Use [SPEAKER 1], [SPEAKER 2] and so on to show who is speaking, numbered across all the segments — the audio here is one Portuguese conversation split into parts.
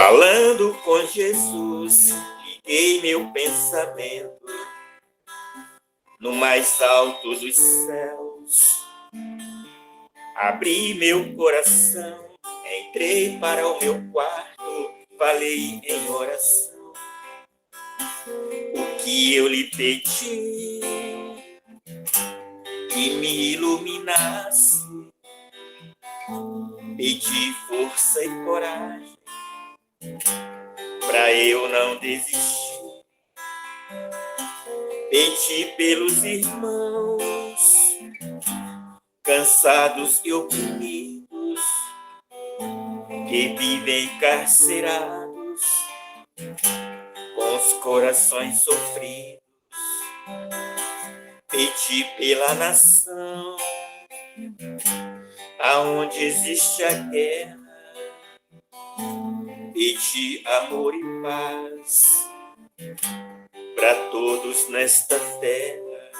[SPEAKER 1] Falando com Jesus, liguei meu pensamento no mais alto dos céus. Abri meu coração, entrei para o meu quarto, falei em oração. O que eu lhe pedi, que me iluminasse, pedi força e coragem pra eu não desistir. Pedi pelos irmãos, cansados e oprimidos, que vivem encarcerados, com os corações sofridos. Pedi pela nação, aonde existe a guerra. Pedi amor e paz para todos nesta terra.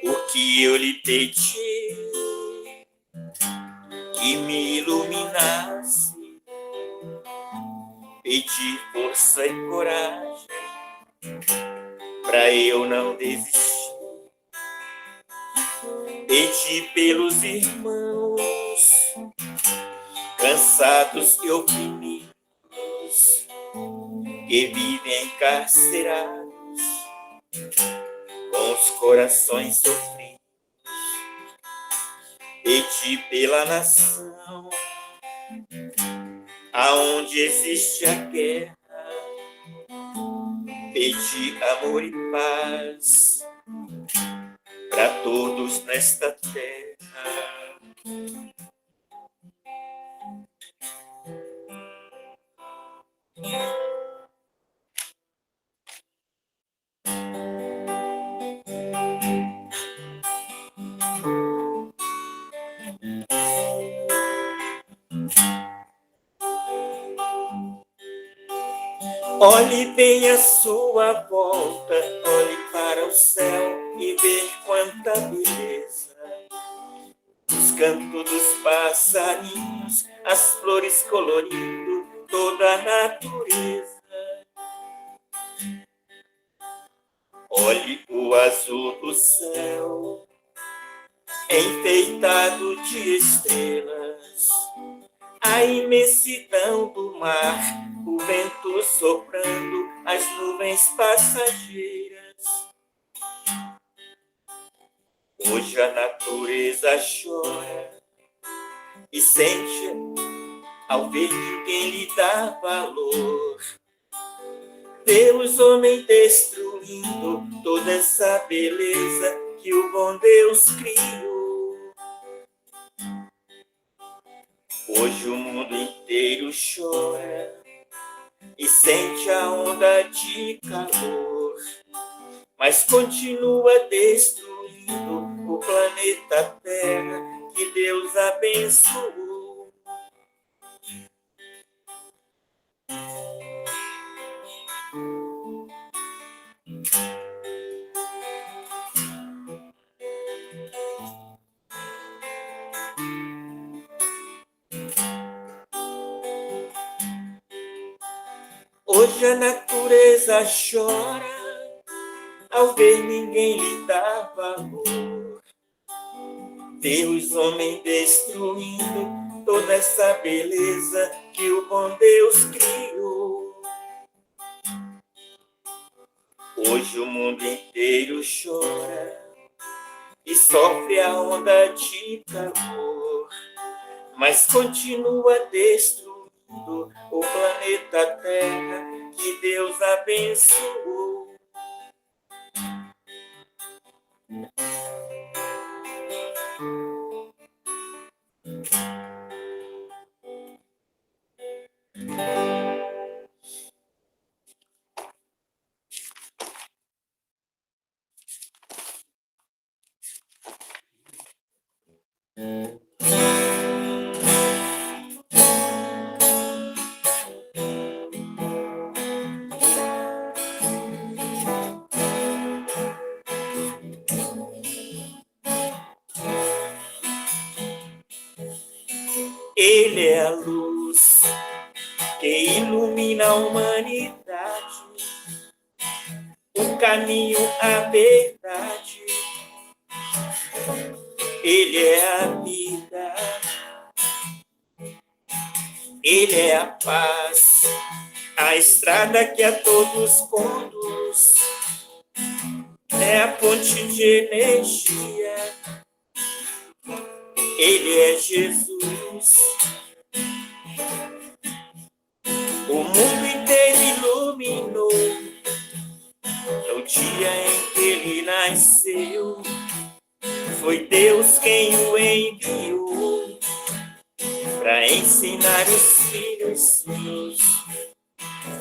[SPEAKER 1] O que eu lhe pedi, que me iluminasse, pedi força e coragem para eu não desistir. Pedi pelos irmãos, cansados e oprimidos, que vivem encarcerados, com os corações sofridos. Pedi pela nação, aonde existe a guerra. Pedi amor e paz para todos nesta terra. Olhe bem à sua volta, olhe para o céu e ver quanta beleza. Os cantos dos passarinhos, as flores colorindo toda a natureza. Olhe o azul do céu, enfeitado de estrelas, a imensidão do mar, o vento soprando, as nuvens passageiras. Hoje a natureza chora e sente ao ver ninguém lhe dar valor. Vê os homens destruindo toda essa beleza que o bom Deus criou. Hoje o mundo inteiro chora e sente a onda de calor, mas continua destruindo o planeta Terra que Deus abençoou. Hoje a natureza chora ao ver ninguém lhe dar valor. Vê os homens destruindo toda essa beleza que o bom Deus criou. Hoje o mundo inteiro chora e sofre a onda de calor, mas continua destruindo o planeta Terra que Deus abençoou. Ele é a luz que ilumina a humanidade, o caminho, a verdade. Ele é a vida, Ele é a paz, a estrada que a todos conduz. É a fonte de energia, Ele é Jesus. O mundo inteiro iluminou no dia em que Ele nasceu. Foi Deus quem o enviou para ensinar os filhos seus.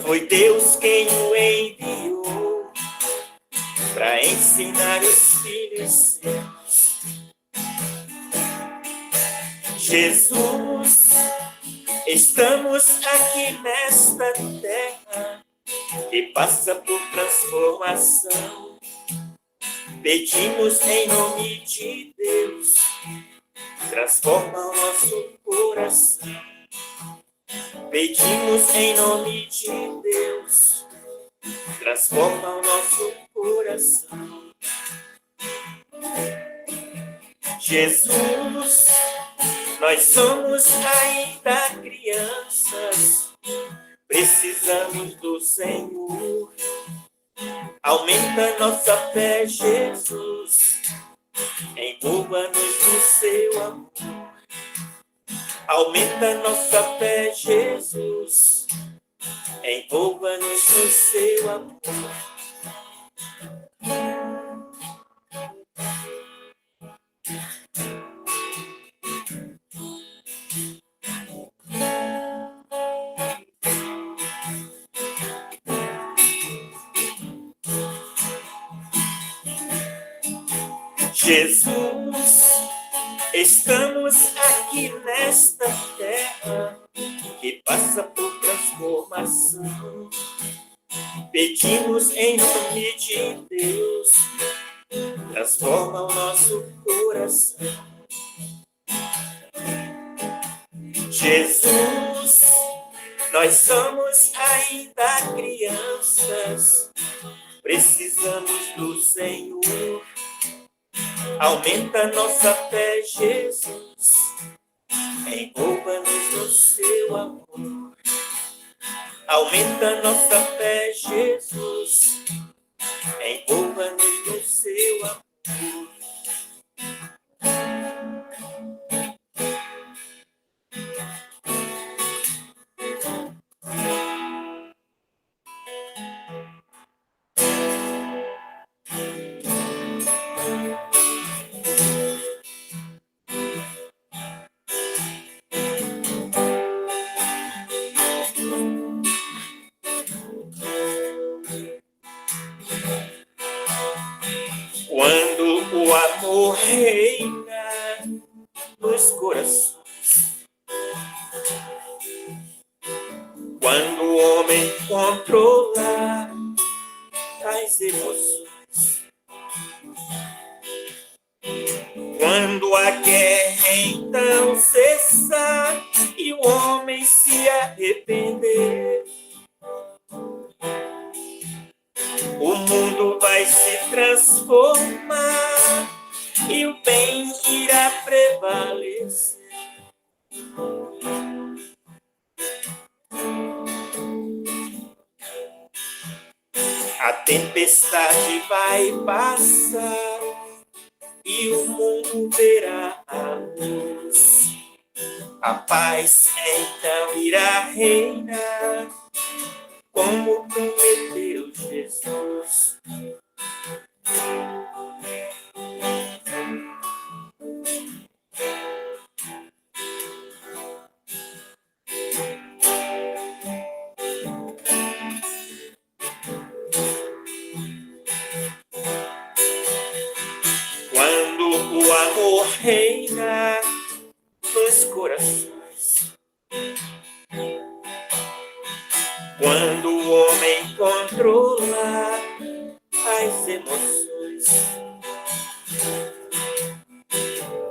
[SPEAKER 1] Foi Deus quem o enviou para ensinar os filhos seus. Jesus, estamos aqui nesta terra que passa por transformação. Pedimos em nome de Deus, transforma o nosso coração. Pedimos em nome de Deus, transforma o nosso coração. Jesus, nós somos ainda crianças, precisamos do Senhor. Aumenta nossa fé, Jesus, envolva-nos no seu amor. Aumenta nossa fé, Jesus, envolva-nos no seu amor. Jesus, estamos aqui nesta terra que passa por transformação. Pedimos em nome de Deus, transforma o nosso coração. Jesus, nós somos ainda crianças, precisamos do Senhor. Aumenta nossa fé, Jesus, envolva-nos no seu amor. Aumenta nossa fé, Jesus, envolva-nos no seu amor. Quando o amor reina nos corações, quando o homem controla as emoções, quando a guerra então cessar e o homem se arrepender, o mundo vai se transformar e o bem irá prevalecer. A tempestade vai passar e o mundo verá a luz. A paz então irá reinar, como prometeu Jesus. Quando o amor reina nos corações, quando o homem controla as emoções,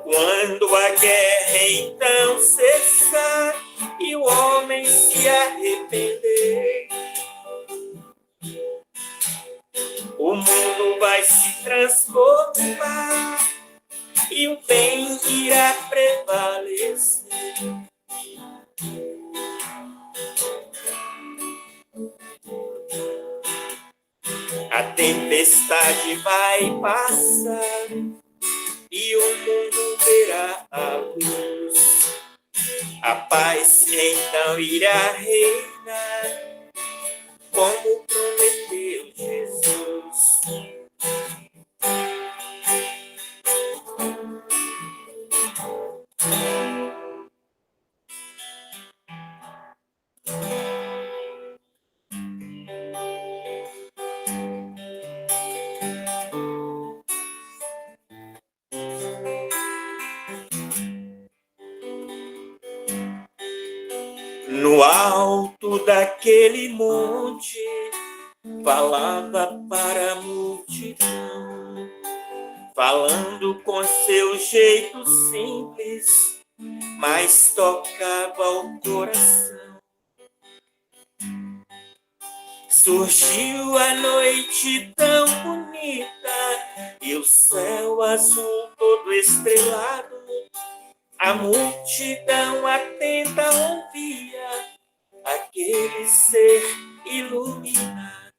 [SPEAKER 1] quando a guerra então cessar o mundo vai se transformar e o bem irá prevalecer. A tempestade vai passar e o mundo verá a luz. A paz então irá reinar, como prometeu Jesus. No alto daquele monte, falava para a multidão, falando com seu jeito simples, mas tocava o coração. Surgiu a noite tão bonita e o céu azul todo estrelado. A multidão atenta ouvia aquele ser iluminado.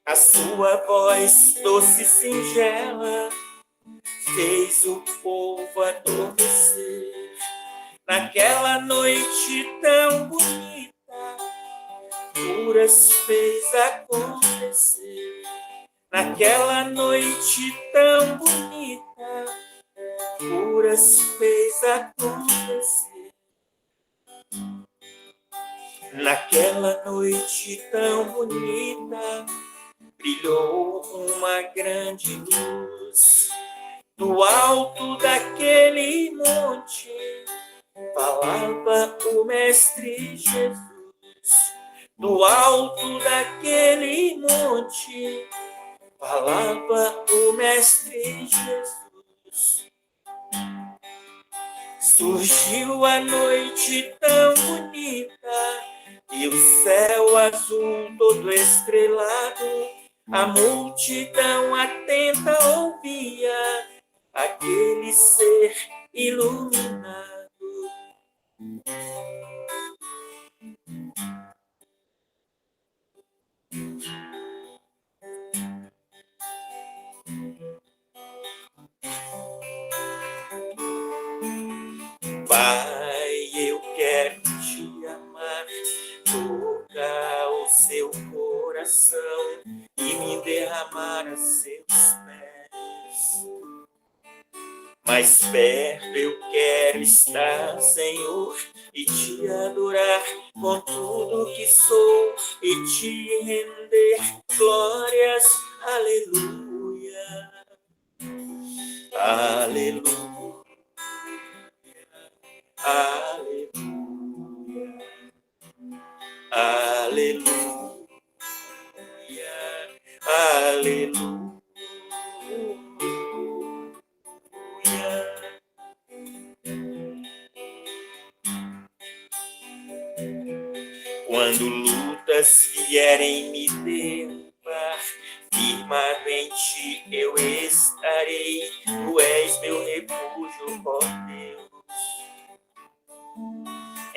[SPEAKER 1] A sua voz doce e singela fez o povo adormecer. Naquela noite tão bonita, curas fez acontecer. Naquela noite tão bonita, curas fez acontecer. Naquela noite tão bonita, brilhou uma grande luz. Do alto daquele monte, falava o Mestre Jesus. Do alto daquele monte, falava o Mestre Jesus. Surgiu a noite tão bonita e o céu azul todo estrelado. A multidão atenta ouvia aquele ser iluminado. Pai, eu quero te amar, tocar o seu coração e me derramar a seus pés. Mais perto eu quero estar, Senhor, e te adorar com tudo que sou e te render glórias. Aleluia, aleluia. Aleluia, aleluia, aleluia. Quando lutas vierem me derrubar, firmemente eu estarei. Tu és meu refúgio, ó Deus.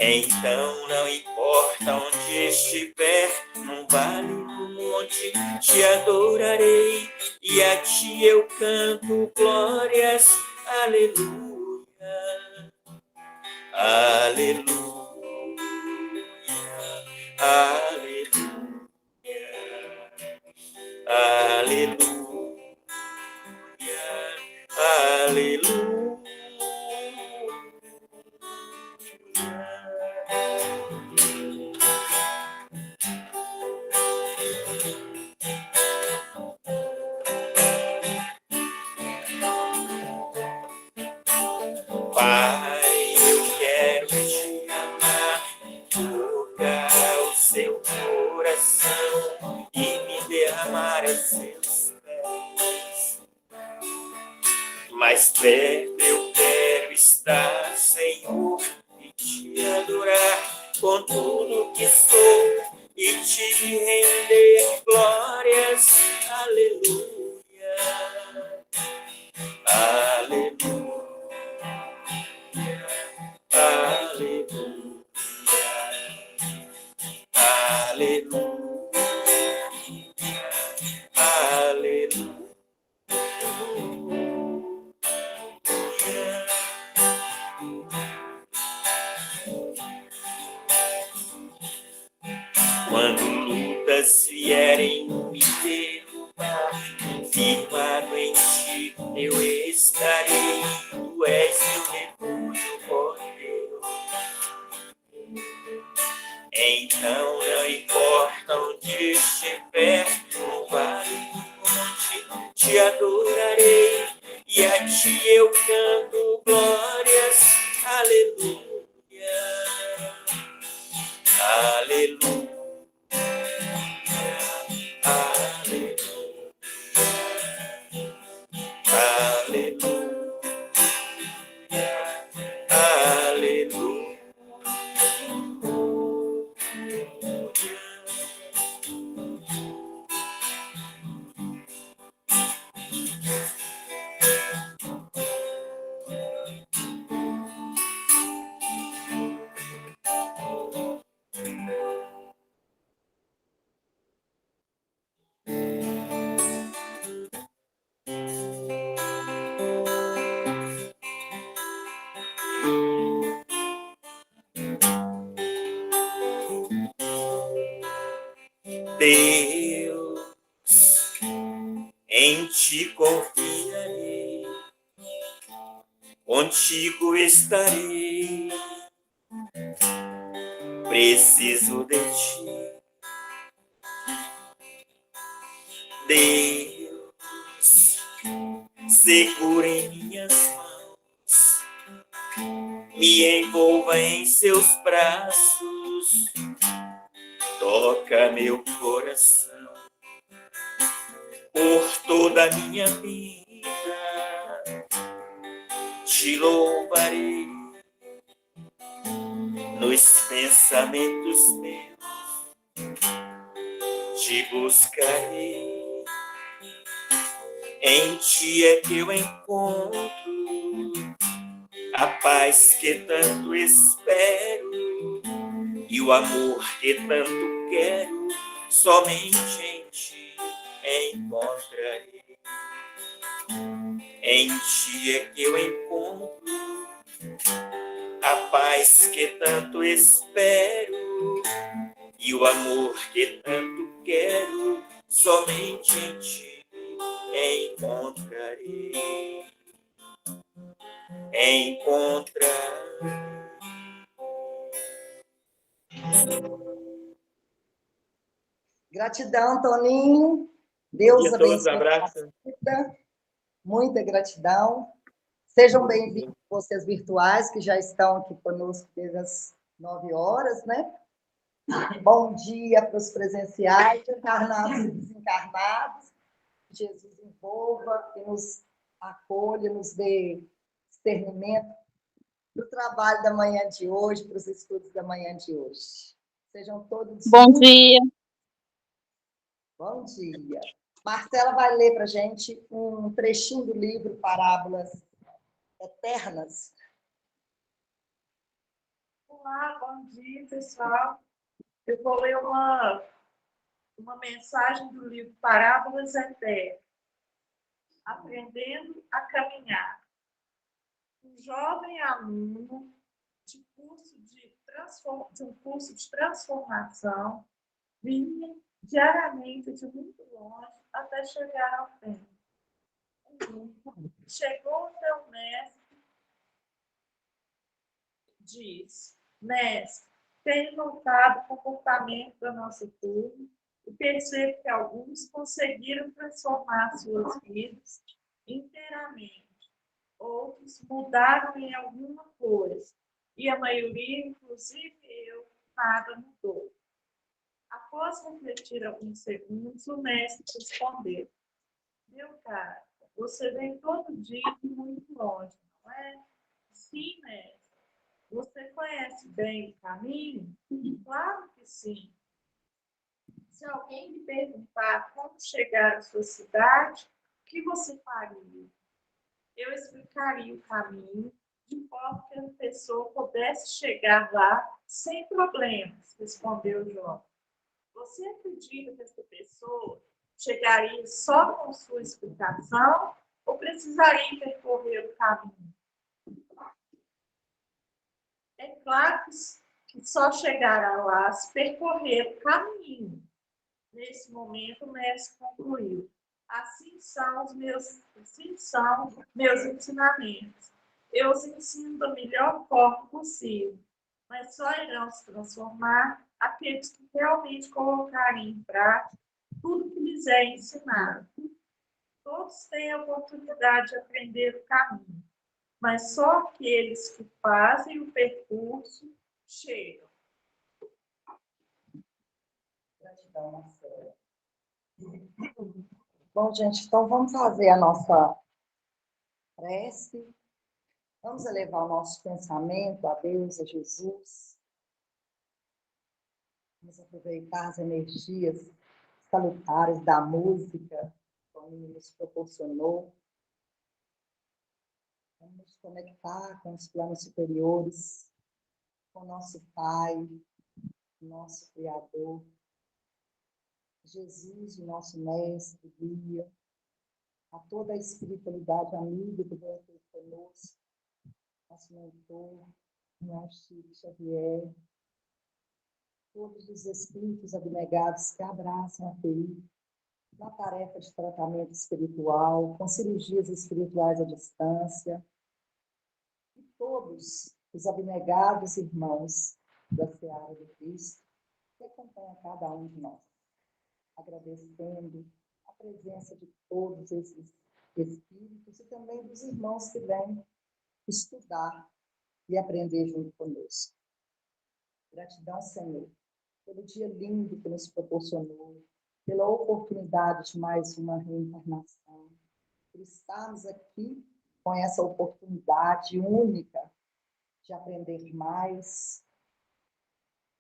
[SPEAKER 1] Então não importa onde estiver, num vale, num monte, te adorarei e a ti eu canto glórias. Aleluia, aleluia, aleluia, aleluia, aleluia. Pai, eu quero te amar, tocar o seu coração e me derramar a seus pés. Mais perto eu quero estar, Senhor, e te adorar com tudo que sou e te render aleluia, aleluia. Quando lutas vierem me derrubar, firmado em ti eu estarei. Tu és meu refúgio, cordeiro. Então não importa onde estiver, no vale, no monte, te adorarei. E a ti eu canto glórias, aleluia, aleluia. Deus, em ti confiarei, contigo estarei, preciso de ti. Deus, segura em minhas mãos, me envolva em seus braços, toca meu coração. Por toda a minha vida te louvarei, nos pensamentos meus te buscarei. Em ti é que eu encontro a paz que tanto espero e o amor que tanto quero, somente em ti encontrarei. Em ti é que eu encontro a paz que tanto espero e o amor que tanto quero, somente em ti encontrarei. Encontrarei.
[SPEAKER 2] Gratidão, Toninho. Deus abençoe.
[SPEAKER 1] Abraço.
[SPEAKER 2] Muita gratidão. Sejam bem-vindos vocês virtuais que já estão aqui conosco desde as 9 horas, né? Bom dia para os presenciais, encarnados e desencarnados. Jesus envolva e nos acolha, nos dê discernimento do trabalho da manhã de hoje, para os estudos da manhã de hoje. Sejam todos...
[SPEAKER 3] Bom dia.
[SPEAKER 2] Bom dia. Marcela vai ler para a gente um trechinho do livro Parábolas Eternas.
[SPEAKER 4] Olá, bom dia, pessoal. Eu vou ler uma mensagem do livro Parábolas Eternas. Aprendendo a caminhar. Um jovem aluno de um curso de transformação vinha diariamente de muito longe até chegar ao templo. Chegou até o mestre, disse: Mestre, tenho notado o comportamento da nossa turma e percebo que alguns conseguiram transformar suas vidas inteiramente. Outros mudaram em alguma coisa e a maioria, inclusive eu, nada mudou. Após refletir alguns segundos, o mestre respondeu: Meu caro, você vem todo dia de muito longe, não é? Sim, mestre. Você conhece bem o caminho? Claro que sim. Se alguém lhe perguntar como chegar à sua cidade, o que você faria? Eu explicaria o caminho de forma que a pessoa pudesse chegar lá sem problemas, respondeu João. você acredita que essa pessoa chegaria só com sua explicação ou precisaria percorrer o caminho? É claro que só chegará lá se percorrer o caminho. Nesse momento, o mestre concluiu. Assim são meus ensinamentos. Eu os ensino da melhor forma possível, mas só irão se transformar aqueles que realmente colocarem em prática tudo que lhes é ensinado. Todos têm a oportunidade de aprender o caminho, mas só aqueles que fazem o percurso chegam.
[SPEAKER 2] Gratidão, Marcela. Bom, gente, então vamos fazer a nossa prece. Vamos elevar o nosso pensamento a Deus, a Jesus. Vamos aproveitar as energias salutares da música que o Toninho nos proporcionou. Vamos nos conectar com os planos superiores, com o nosso Pai, nosso Criador, Jesus, o nosso Mestre, guia, a toda a espiritualidade amiga que vem aqui conosco, nosso mentor, nosso Chico Xavier, todos os espíritos abnegados que abraçam a TI na tarefa de tratamento espiritual, com cirurgias espirituais à distância, e todos os abnegados irmãos da Seara do Cristo que acompanham cada um de nós, agradecendo a presença de todos esses espíritos e também dos irmãos que vêm estudar e aprender junto conosco. Gratidão, Senhor, pelo dia lindo que nos proporcionou, pela oportunidade de mais uma reencarnação, por estarmos aqui com essa oportunidade única de aprender mais.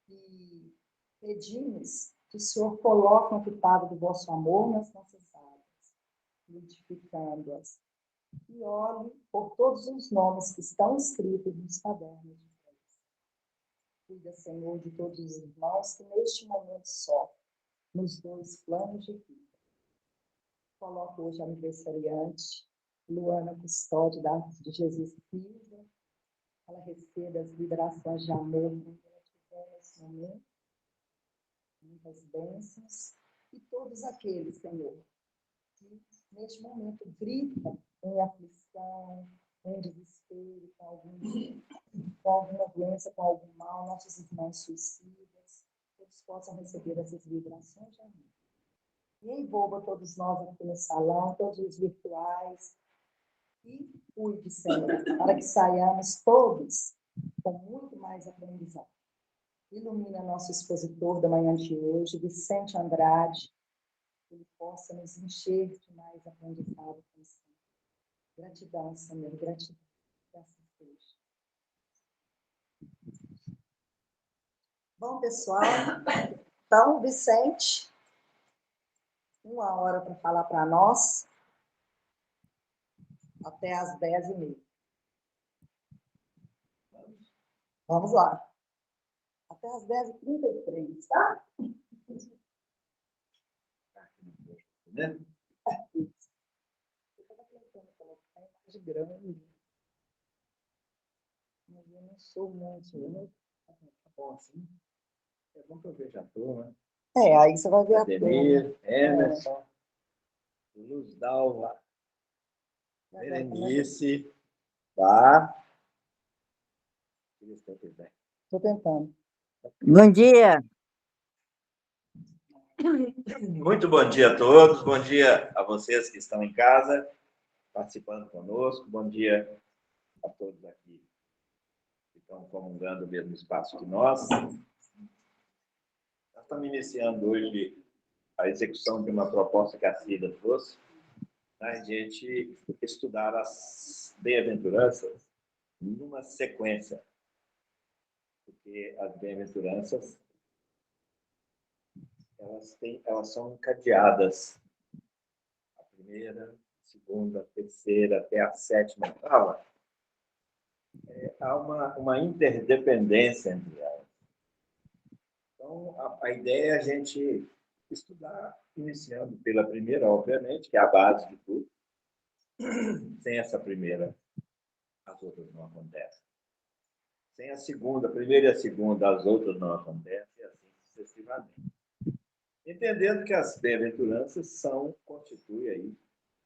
[SPEAKER 2] E pedimos que o Senhor coloque um pitado do vosso amor nas nossas almas, modificando-as. E olhe por todos os nomes que estão escritos nos cadernos de Deus. Cuida, Senhor, de todos os irmãos que neste momento sofrem, nos dois planos de vida. Coloco hoje a aniversariante, Luana Custódio de Jesus Silva. Ela receba as vibrações de amor que ela tiver nesse momento. Muitas bênçãos. E todos aqueles, Senhor, que neste momento gritam em aflição, em desespero, com alguma doença, com algum mal, nossos irmãos suicidas, todos possam receber essas vibrações de amor. E envolva todos nós aqui no salão, todos os virtuais, e cuide, Senhor, para que saiamos todos com muito mais aprendizado. Ilumina nosso expositor da manhã de hoje, Vicente Andrade, que ele possa nos encher de mais aprendizado com o Senhor. Gratidão, Senhor, gratidão. Graças a Deus. Bom, pessoal, então, Vicente, 1 hora para falar para nós, até às 10h30. Vamos lá. Até às 10h33, tá?
[SPEAKER 3] Né?
[SPEAKER 2] Eu estava tentando colocar em mais grande. Mas eu não sou muito, né?
[SPEAKER 3] Tá bom assim. É bom que eu veja a turma.
[SPEAKER 2] Aí você vai ver a
[SPEAKER 3] Ademir, Emerson, Luz Dalva, Berenice, tá?
[SPEAKER 2] Estou tentando.
[SPEAKER 5] Bom dia.
[SPEAKER 3] Muito bom dia a todos. Bom dia a vocês que estão em casa, participando conosco. Bom dia a todos aqui que estão comungando o mesmo espaço que nós. Nós estamos iniciando hoje a execução de uma proposta que a Cida trouxe, para a gente estudar as bem-aventuranças numa sequência, porque as bem-aventuranças elas são encadeadas, a primeira, a segunda, a terceira, até a sétima oitava. Há uma interdependência entre elas. Então, Então, a ideia é a gente estudar, iniciando pela primeira, obviamente, que é a base de tudo. Sem essa primeira, as outras não acontecem. Sem a segunda, a primeira e a segunda, as outras não acontecem, e assim sucessivamente. Entendendo que as bem-aventuranças constituem aí,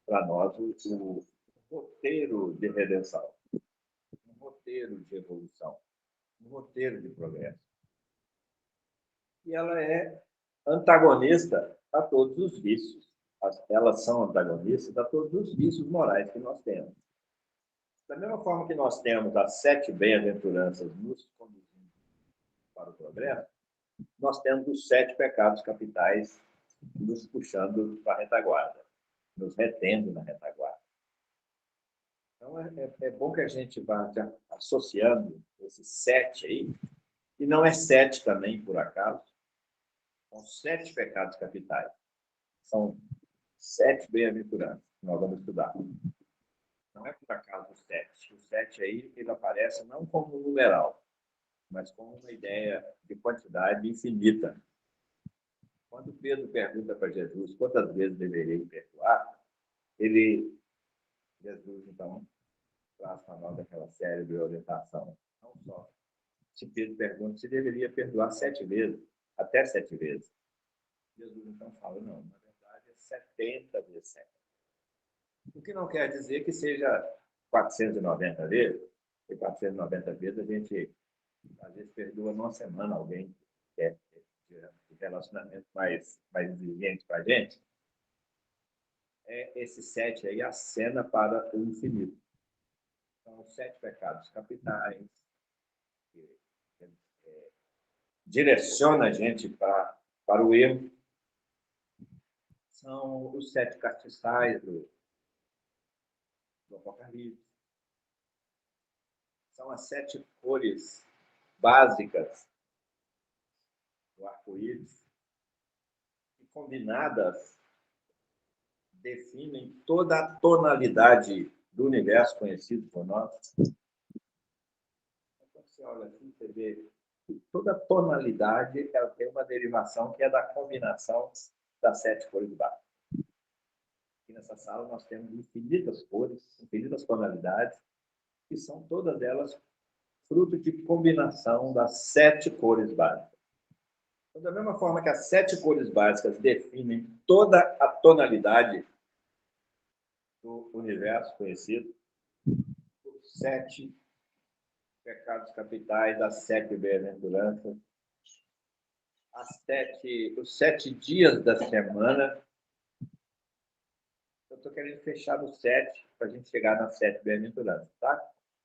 [SPEAKER 3] para nós, o roteiro de redenção, um roteiro de evolução, um roteiro de progresso. E ela é antagonista a todos os vícios. Elas são antagonistas a todos os vícios morais que nós temos. Da mesma forma que nós temos as 7 bem-aventuranças nos conduzindo para o progresso, nós temos os 7 pecados capitais nos puxando para a retaguarda, nos retendo na retaguarda. Então, é bom que a gente vá associando esses 7 aí, e não é 7 também, por acaso, são 7 pecados capitais. São 7 bem-aventuranças que nós vamos estudar. Não é por acaso o 7. O 7 aí, ele aparece não como um numeral, mas como uma ideia de quantidade infinita. Quando Pedro pergunta para Jesus quantas vezes deveria perdoar, Jesus, então, traz para nós aquela série de orientação. Não só se Pedro pergunta se deveria perdoar 7 vezes, até 7 vezes. Jesus, então, fala, não, na verdade é 70 vezes 7. O que não quer dizer que seja 490 vezes, e 490 vezes a gente, às vezes, perdoa numa semana alguém que é de relacionamento mais exigente para a gente. Esse 7 aí acena para o infinito. São os 7 pecados capitais, que direciona a gente para o erro. São os 7 castiçais do Apocalipse. São as 7 cores básicas do arco-íris, que combinadas definem toda a tonalidade do universo conhecido por nós. Quando você olha assim, você vê que toda tonalidade ela tem uma derivação que é da combinação das 7 cores básicas. Aqui nessa sala nós temos infinitas cores, infinitas tonalidades, que são todas elas fruto de combinação das 7 cores básicas. Então, da mesma forma que as 7 cores básicas definem toda a tonalidade do universo conhecido, os 7 pecados capitais, as 7 bem-aventuranças, os 7 dias da semana. Eu estou querendo fechar no 7 para a gente chegar nas 7 bem-aventuranças, tá?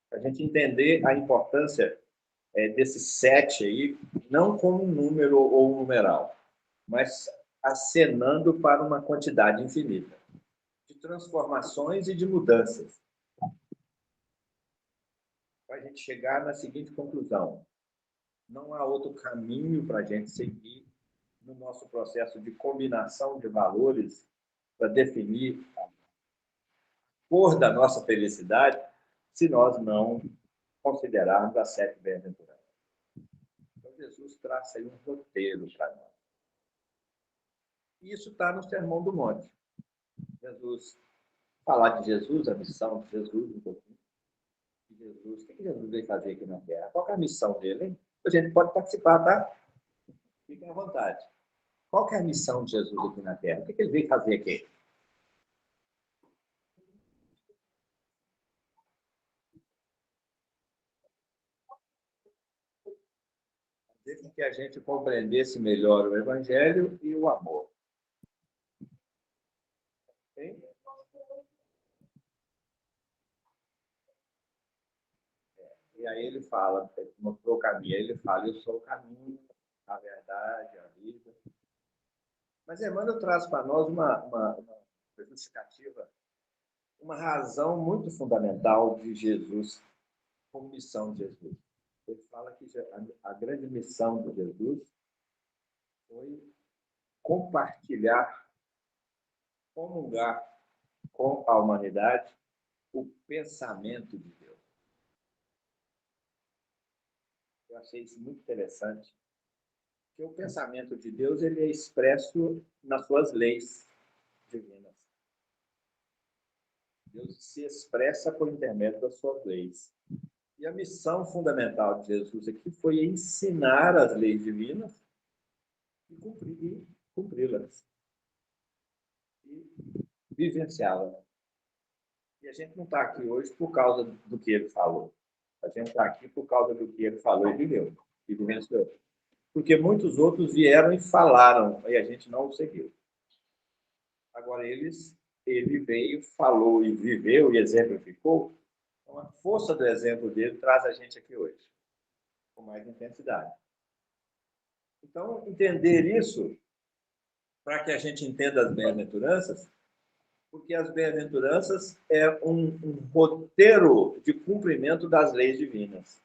[SPEAKER 3] Para a gente entender a importância desses 7 aí, não como um número ou um numeral, mas acenando para uma quantidade infinita de transformações e de mudanças. Para a gente chegar na seguinte conclusão: não há outro caminho para a gente seguir no nosso processo de combinação de valores para definir a cor da nossa felicidade, se nós não considerarmos as 7 bem-aventuranças. Então, Jesus traça aí um roteiro para nós. E isso está no Sermão do Monte. Falar de Jesus, a missão de Jesus, um pouquinho. Jesus, o que Jesus veio fazer aqui na Terra? Qual é a missão dele, hein? A gente pode participar, tá? Fiquem à vontade. Qual é a missão de Jesus aqui na Terra? O que ele veio fazer aqui? Fazer com que a gente compreendesse melhor o Evangelho e o amor. Okay? E aí ele fala, ele mostrou o caminho, ele fala, eu sou o caminho, a verdade, a vida. Mas Emmanuel traz para nós uma justificativa, uma razão muito fundamental de Jesus, como missão de Jesus. Ele fala que a grande missão de Jesus foi compartilhar, comungar com a humanidade o pensamento de Deus. Eu achei isso muito interessante, Porque o pensamento de Deus ele é expresso nas suas leis divinas. Deus se expressa por intermédio das suas leis. E a missão fundamental de Jesus aqui foi ensinar as leis divinas e cumpri-las. E vivenciá-las. E a gente não está aqui hoje por causa do que ele falou. A gente está aqui por causa do que ele falou e viveu. E vivenciou. Porque muitos outros vieram e falaram, e a gente não o seguiu. Agora, ele veio, falou e viveu e exemplificou. Então, a força do exemplo dele traz a gente aqui hoje, com mais intensidade. Então, entender isso, para que a gente entenda as bem-aventuranças, porque as bem-aventuranças é um roteiro de cumprimento das leis divinas.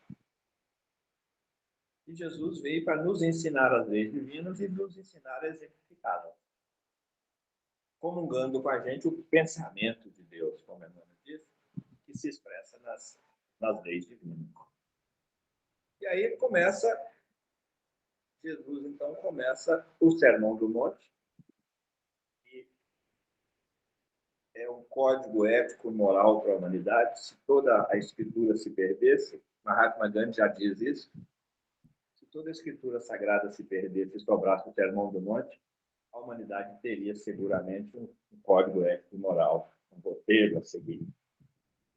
[SPEAKER 3] E Jesus veio para nos ensinar as leis divinas e nos ensinar a exemplificá-las. Comungando com a gente o pensamento de Deus, como a Ana disse, que se expressa nas leis divinas. E aí Jesus então começa o Sermão do Monte, que é um código ético moral para a humanidade. Se toda a Escritura se perdesse, Mahatma Gandhi já diz isso, se toda a Escritura Sagrada se perdesse e sobrasse o Sermão do Monte, a humanidade teria seguramente um código ético moral, um roteiro a seguir.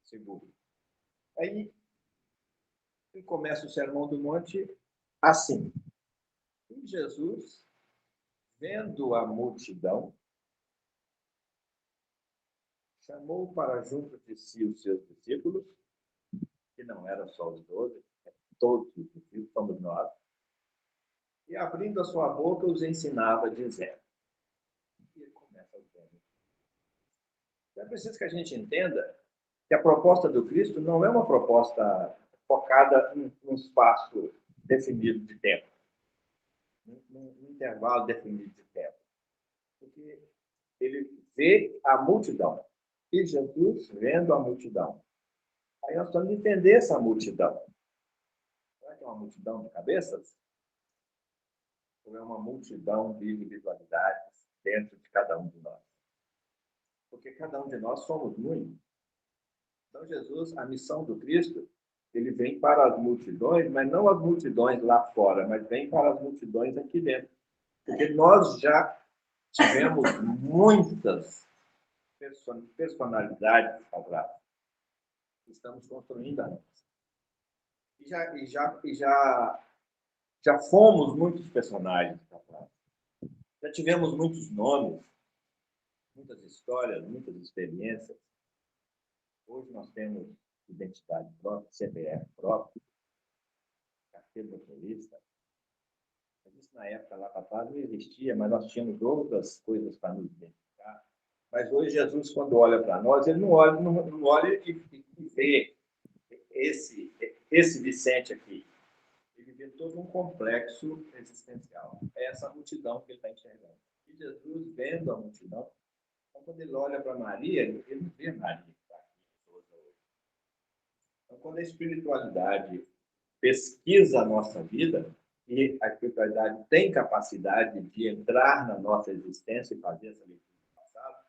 [SPEAKER 3] Seguro. Aí ele começa o Sermão do Monte assim. E Jesus, vendo a multidão, chamou para junto de si os seus discípulos, que não eram só os 12, todos os discípulos, somos nós, e abrindo a sua boca, os ensinava, dizendo. E ele começa dizendo. Então é preciso que a gente entenda que a proposta do Cristo não é uma proposta focada num espaço definido de tempo, num intervalo definido de tempo. Porque ele vê a multidão. E Jesus vendo a multidão. Aí nós temos que entender essa multidão. Será que é uma multidão de cabeças? Ou é uma multidão de individualidades dentro de cada um de nós? Porque cada um de nós somos muitos. Então, Jesus, a missão do Cristo, ele vem para as multidões, mas não as multidões lá fora, mas vem para as multidões aqui dentro. Porque nós já tivemos muitas personalidades sagradas. Estamos construindo a nossa. E já fomos muitos personagens sagrados. Já tivemos muitos nomes, muitas histórias, muitas experiências. Hoje nós temos identidade própria, CPF próprio, carteira de motorista. Isso na época lá para trás não existia, mas nós tínhamos outras coisas para nos identificar. Mas hoje Jesus, quando olha para nós, ele não olha e vê esse Vicente aqui. Ele vê todo um complexo existencial. É essa multidão que ele está enxergando. E Jesus, vendo a multidão, então, quando ele olha para Maria, ele não vê Maria que está aqui hoje. Então, quando a espiritualidade pesquisa a nossa vida, e a espiritualidade tem capacidade de entrar na nossa existência e fazer essa leitura do passado,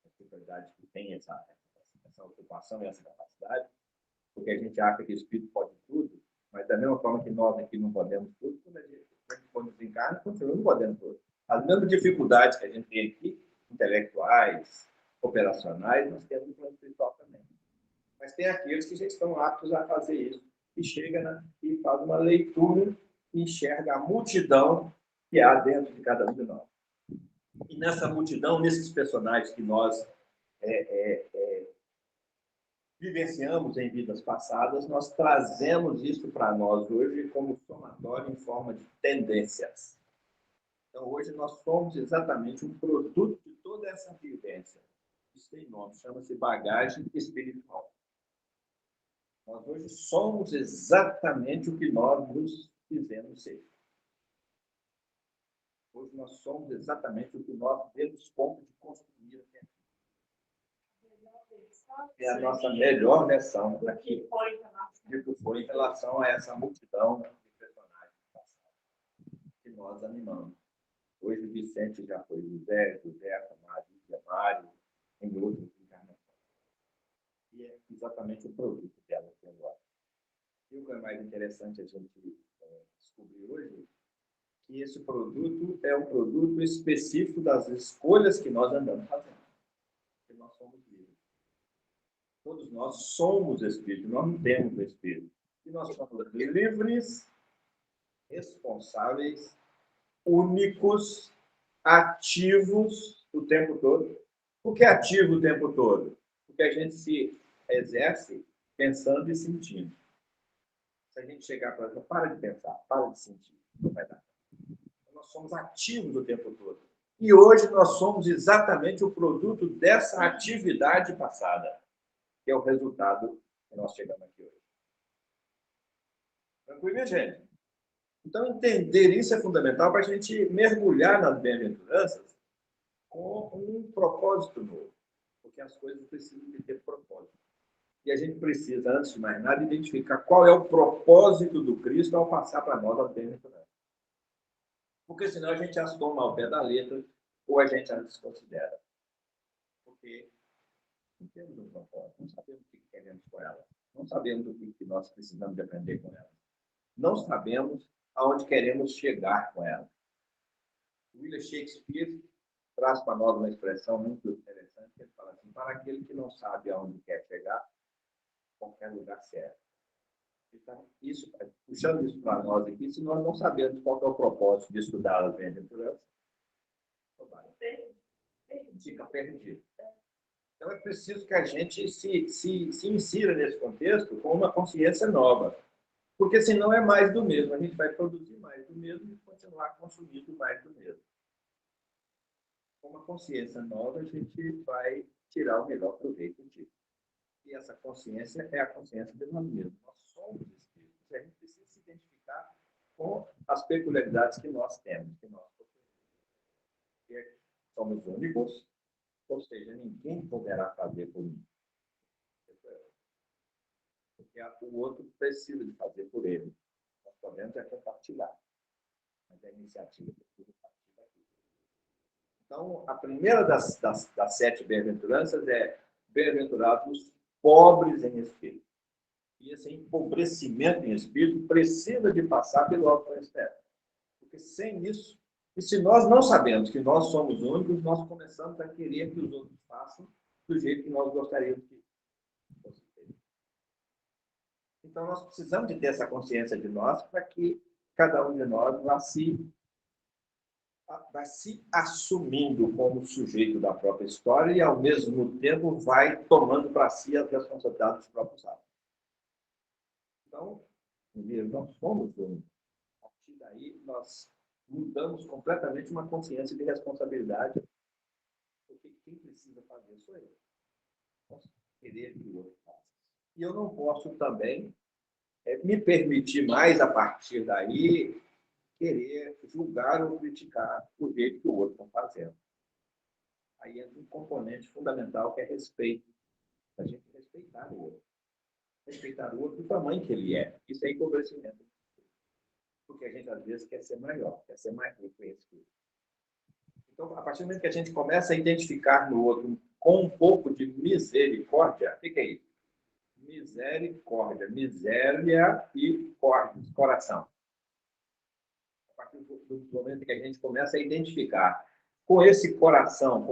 [SPEAKER 3] a espiritualidade que tem essa ocupação e essa capacidade, porque a gente acha que o espírito pode tudo, mas da mesma forma que nós aqui não podemos tudo, quando desencarna, continuamos não podendo tudo. As mesmas dificuldades que a gente tem aqui, intelectuais, operacionais, nós temos no plano espiritual também. Mas tem aqueles que já estão aptos a fazer isso. E chega e faz uma leitura e enxerga a multidão que há dentro de cada um de nós. E nessa multidão, nesses personagens que nós vivenciamos em vidas passadas, nós trazemos isso para nós hoje como somatório em forma de tendências. Então, hoje nós somos exatamente um produto de toda essa vivência. Isso tem nome, chama-se bagagem espiritual. Nós hoje somos exatamente o que nós nos fizemos ser. Hoje nós somos exatamente o que nós temos ponto de construir aqui. É a nossa melhor versão do que foi em relação a essa multidão de personagens passados. nós animamos. Hoje o Vicente já foi José, Maria, Mário, em outras encarnações. E é exatamente o produto dela aqui agora. E o que é mais interessante a gente descobrir hoje, que esse produto é um produto específico das escolhas que nós andamos fazendo. Porque nós somos livres. Todos nós somos espírito, nós não temos espírito. E nós somos livres, responsáveis, únicos, ativos o tempo todo. Por que ativo o tempo todo? Porque a gente se exerce pensando e sentindo. Se a gente chegar para para de pensar, para de sentir, não vai dar. Então, nós somos ativos o tempo todo. E hoje nós somos exatamente o produto dessa atividade passada, que é o resultado que nós chegamos aqui hoje. Tranquilo, minha gente? Então, entender isso é fundamental para a gente mergulhar nas bem-aventuranças com um propósito novo. Porque as coisas precisam de ter propósito. E a gente precisa, antes de mais nada, identificar qual é o propósito do Cristo ao passar para nós as bem-aventuranças. Porque senão a gente as toma ao pé da letra ou a gente as desconsidera. Porque não temos um propósito, não sabemos o que queremos com elas, não sabemos o que nós precisamos de aprender com elas, não sabemos aonde queremos chegar com elas. William Shakespeare traz para nós uma expressão muito interessante, que ele fala assim: para aquele que não sabe aonde quer chegar, qualquer lugar serve. Então, puxando isso para nós aqui, se nós não sabemos qual é o propósito de estudar as bem-aventuranças, fica perdido. Então, é preciso que a gente se insira nesse contexto com uma consciência nova. Porque senão é mais do mesmo. A gente vai produzir mais do mesmo e continuar consumindo mais do mesmo. Com uma consciência nova, a gente vai tirar o melhor proveito disso. E essa consciência é a consciência de nós mesmos. Nós somos espíritos. A gente precisa se identificar com as peculiaridades que nós temos. Que nós somos únicos, ou seja, ninguém poderá fazer por mim. Porque o outro precisa de fazer por ele. Nós podemos é compartilhar. Mas a iniciativa precisa partir daqui. Então, a primeira das 7 bem-aventuranças é: bem-aventurados pobres em espírito. E esse empobrecimento em espírito precisa de passar pelo autoconhecimento. Porque sem isso, e se nós não sabemos que nós somos únicos, nós começamos a querer que os outros façam do jeito que nós gostaríamos que fosse feito. Então, nós precisamos de ter essa consciência de nós para que cada um de nós vá se assumindo como sujeito da própria história e, ao mesmo tempo, vai tomando para si as responsabilidades dos próprios atos. Então, nós somos únicos. A partir daí, nós mudamos completamente uma consciência de responsabilidade, porque quem precisa fazer sou eu. Posso querer que o outro faça. E eu não posso também me permitir mais, a partir daí, querer julgar ou criticar o jeito que o outro está fazendo. Aí entra um componente fundamental, que é respeito. A gente respeitar o outro. Respeitar o outro do tamanho que ele é. Isso é empobrecimento. Porque a gente, às vezes, quer ser maior, quer ser mais reconhecido. Então, a partir do momento que a gente começa a identificar no outro com um pouco de misericórdia, fica aí. Misericórdia, miséria e coração. A partir do momento que a gente começa a identificar com esse coração,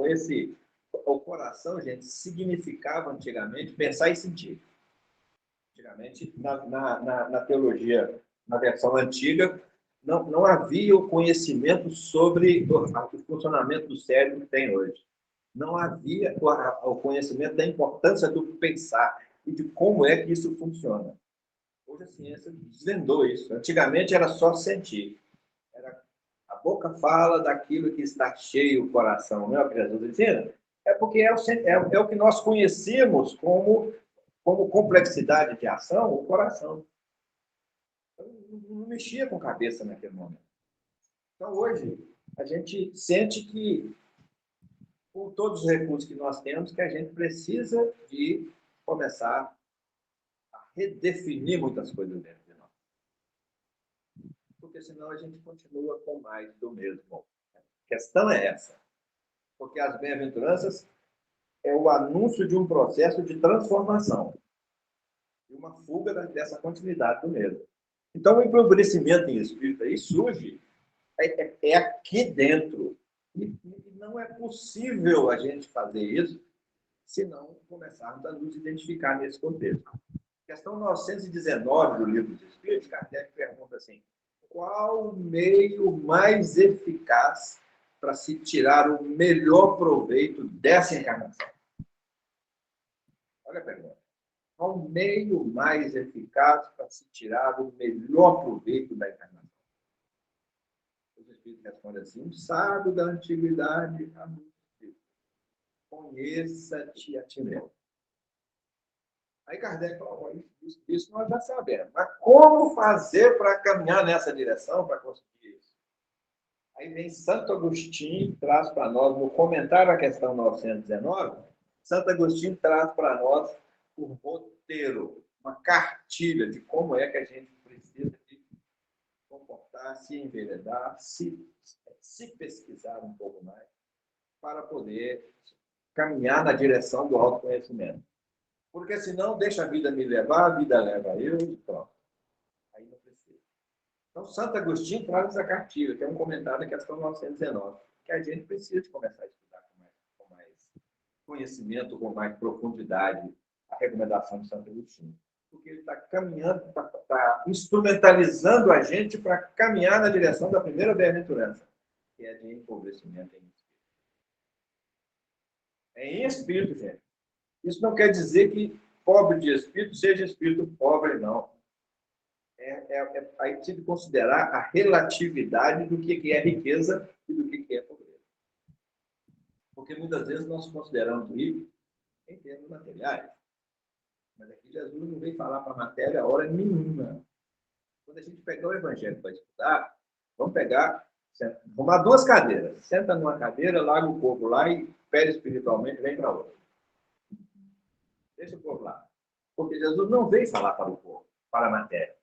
[SPEAKER 3] o coração, gente, significava antigamente pensar e sentir. Antigamente, na teologia, na versão antiga, não havia o conhecimento sobre o funcionamento do cérebro que tem hoje. Não havia o conhecimento da importância do pensar e de como é que isso funciona. Hoje a ciência desvendou isso. Antigamente era só sentir. A boca fala daquilo que está cheio o coração, não é o que Jesus ensina? É porque é o que nós conhecemos como complexidade de ação, o coração. Eu não mexia com a cabeça naquele momento. Então, hoje, a gente sente que, com todos os recursos que nós temos, que a gente precisa de começar a redefinir muitas coisas dentro de nós. Porque porque senão a gente continua com mais do mesmo. A questão é essa, porque as bem-aventuranças é o anúncio de um processo de transformação e uma fuga dessa continuidade do mesmo. Então, o empobrecimento em espírito aí surge aqui dentro. E não é possível a gente fazer isso se não começarmos a nos identificar nesse contexto. Questão 919 do Livro dos Espíritos, Kardec pergunta assim: qual o meio mais eficaz para se tirar o melhor proveito dessa encarnação? Olha a pergunta. Qual o meio mais eficaz para se tirar o melhor proveito da encarnação? Os Espíritos respondem assim: um sábio da antiguidade, conheça-te a ti mesmo. Aí Kardec falou: isso nós já sabemos, mas como fazer para caminhar nessa direção, para conseguir isso? Aí vem Santo Agostinho, traz para nós, no comentário à questão 919, Santo Agostinho traz para nós um roteiro, uma cartilha de como é que a gente precisa de comportar, se enveredar, se pesquisar um pouco mais, para poder caminhar na direção do autoconhecimento. Porque senão deixa a vida me levar, a vida leva eu e pronto. Aí não precisa. Então, Santo Agostinho traz essa cartilha, que é um comentário da questão 919, que a gente precisa de começar a estudar com mais conhecimento, com mais profundidade, a recomendação de Santo Agostinho. Porque ele está caminhando, está instrumentalizando a gente para caminhar na direção da primeira bem-aventurança, que é de empobrecimento em espírito. É em espírito, gente. Isso não quer dizer que pobre de espírito seja espírito pobre, não. Aí tem que considerar a relatividade do que é riqueza e do que é pobreza. Porque muitas vezes nós consideramos ricos em termos materiais. Mas aqui Jesus não veio falar para a matéria a hora nenhuma. Quando a gente pegar o Evangelho para estudar, vamos arrumar duas cadeiras. Senta numa cadeira, larga o corpo lá e pede espiritualmente, vem para outra. Deixa o corpo lá. Porque Jesus não veio falar para o corpo, para a matéria.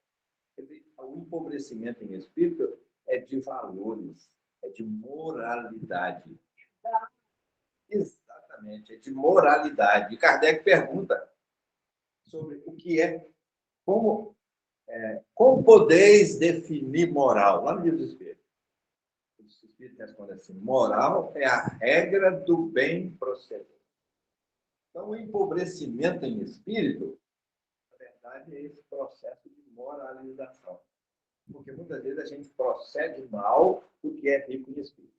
[SPEAKER 3] O empobrecimento em espírito é de valores, é de moralidade. Exatamente, é de moralidade. E Kardec pergunta sobre o que é, como podeis definir moral? Lá no livro dos Espíritos. Os Espíritos respondem assim: moral é a regra do bem proceder. Então, o empobrecimento em espírito, na verdade, é esse processo de moralização. Porque muitas vezes a gente procede mal porque é rico em espírito.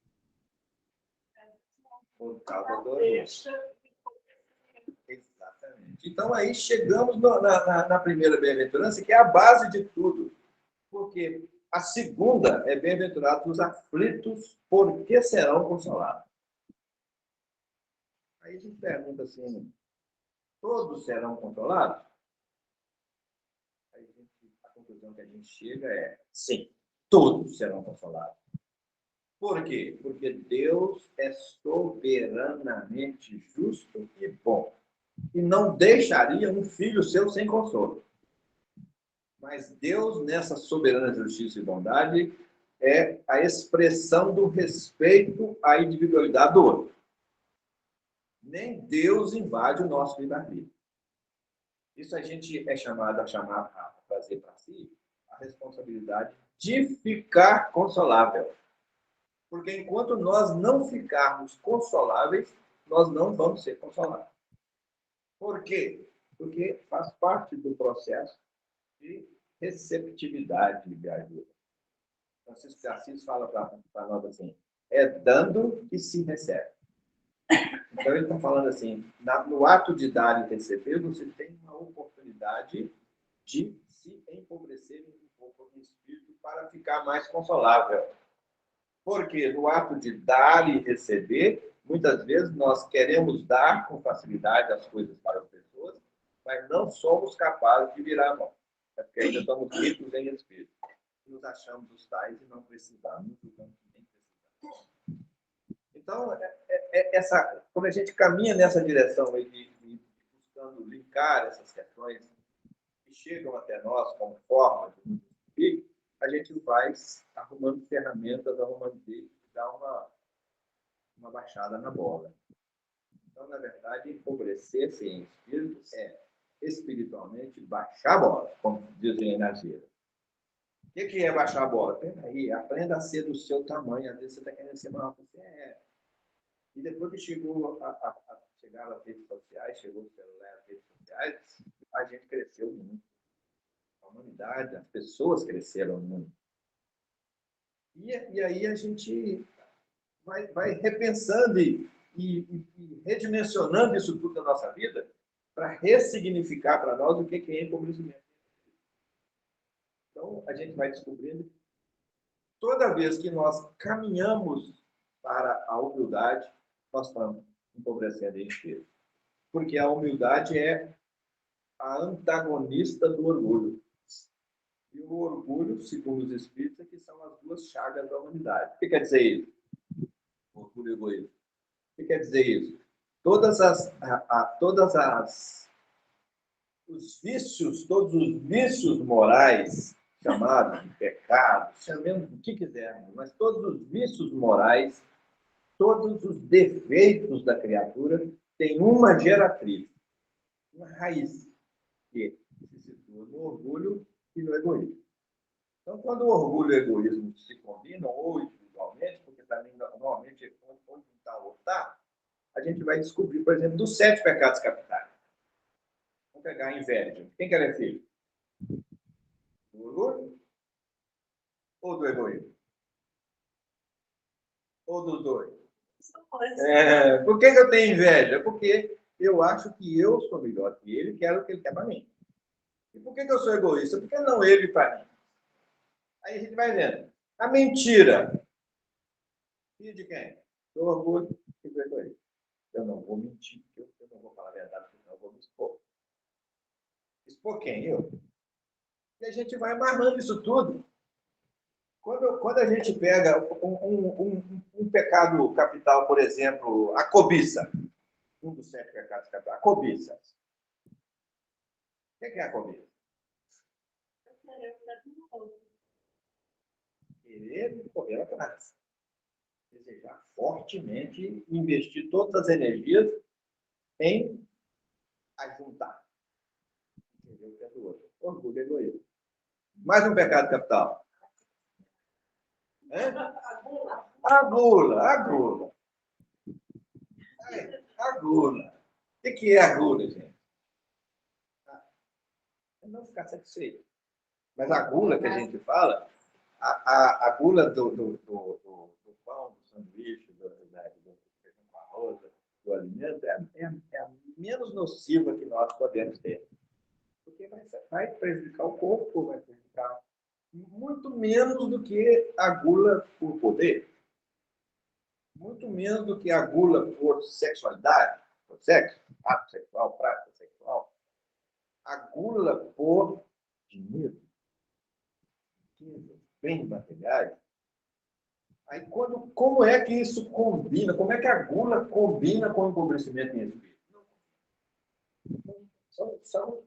[SPEAKER 3] Por causa do orgulho. Exatamente. Então, aí chegamos na primeira bem-aventurança, que é a base de tudo. Porque a segunda é bem-aventurados os aflitos, porque serão consolados. Aí a gente pergunta assim: todos serão consolados? Aí a conclusão que a gente chega é: sim, todos serão consolados. Por quê? Porque Deus é soberanamente justo e bom. E não deixaria um filho seu sem consolo. Mas Deus, nessa soberana justiça e bondade, é a expressão do respeito à individualidade do outro. Nem Deus invade o nosso livre-arbítrio. Isso a gente é chamado a trazer para si a responsabilidade de ficar consolável. Porque enquanto nós não ficarmos consoláveis, nós não vamos ser consolados. Por quê? Porque faz parte do processo de receptividade de ajuda. Francisco de Assis fala para nós assim: é dando que se recebe. Então, ele está falando assim: no ato de dar e receber, você tem uma oportunidade de se empobrecer um pouco no espírito para ficar mais consolável. Porque no ato de dar e receber, muitas vezes nós queremos dar com facilidade as coisas para as pessoas, mas não somos capazes de virar a mão. É porque ainda estamos ricos em espírito. Nos achamos os tais e não precisamos, nem precisamos. Então, quando a gente caminha nessa direção de buscando linkar essas questões que chegam até nós como forma de a gente vai arrumando ferramentas, dar uma baixada na bola. Então, na verdade, empobrecer-se em espírito é, espiritualmente, baixar a bola, como dizem na gíria. O que é baixar a bola? Peraí, aprenda a ser do seu tamanho. Às vezes você está querendo ser maior que você é. E depois que chegaram as redes sociais, chegou o celular, as redes sociais, a gente cresceu muito. A humanidade, as pessoas cresceram muito. E aí a gente vai repensando e redimensionando isso tudo na nossa vida para ressignificar para nós o que é empobrecimento. Então, a gente vai descobrindo, toda vez que nós caminhamos para a humildade, nós estamos empobrecendo em espírito. Porque a humildade é a antagonista do orgulho. E o orgulho, segundo os espíritos, é que são as duas chagas da humanidade. O que quer dizer isso? Orgulho e egoísmo. O que quer dizer isso? Todos os vícios morais, chamados de pecados, chamemos o que quisermos, mas todos os vícios morais, todos os defeitos da criatura têm uma geratriz, uma raiz, que se situa no orgulho e no egoísmo. Então, quando o orgulho e o egoísmo se combinam, ou individualmente, porque também normalmente onde está ou está, a gente vai descobrir, por exemplo, dos 7 pecados capitais. Vamos pegar a inveja. Quem quer é filho? Do orgulho ou do egoísmo? Ou dos dois? Por que eu tenho inveja? Porque eu acho que eu sou melhor que ele e quero o que ele quer para mim. E por que eu sou egoísta? Porque não ele para mim. Aí a gente vai vendo. A mentira. Filho de quem? Do orgulho e do egoísmo. Eu não vou mentir, eu não vou falar a verdade, porque eu vou me expor. Expor quem? Eu. E a gente vai amarrando isso tudo. Quando a gente pega um pecado capital, por exemplo, a cobiça, um dos 7 pecados capitais, a cobiça. O que é a cobiça? Querer correr atrás. Desejar fortemente investir todas as energias em ajuntar. Entendeu? O que é do outro. Orgulho e egoísmo. Mais um pecado capital. A gula. A gula. O que é a gula, gente? É não ficar satisfeito. Mas a gula que a gente fala, a gula do pão, do sanduíche, do feijão com arroz, do alimento, é a menos nociva que nós podemos ter. Porque vai prejudicar o corpo, vai prejudicar muito menos do que a gula por poder, muito menos do que a gula por sexualidade, por sexo, ato sexual, prática sexual, a gula por dinheiro, bens materiais. Aí, como é que isso combina? Como é que a gula combina com o empobrecimento em espírito? São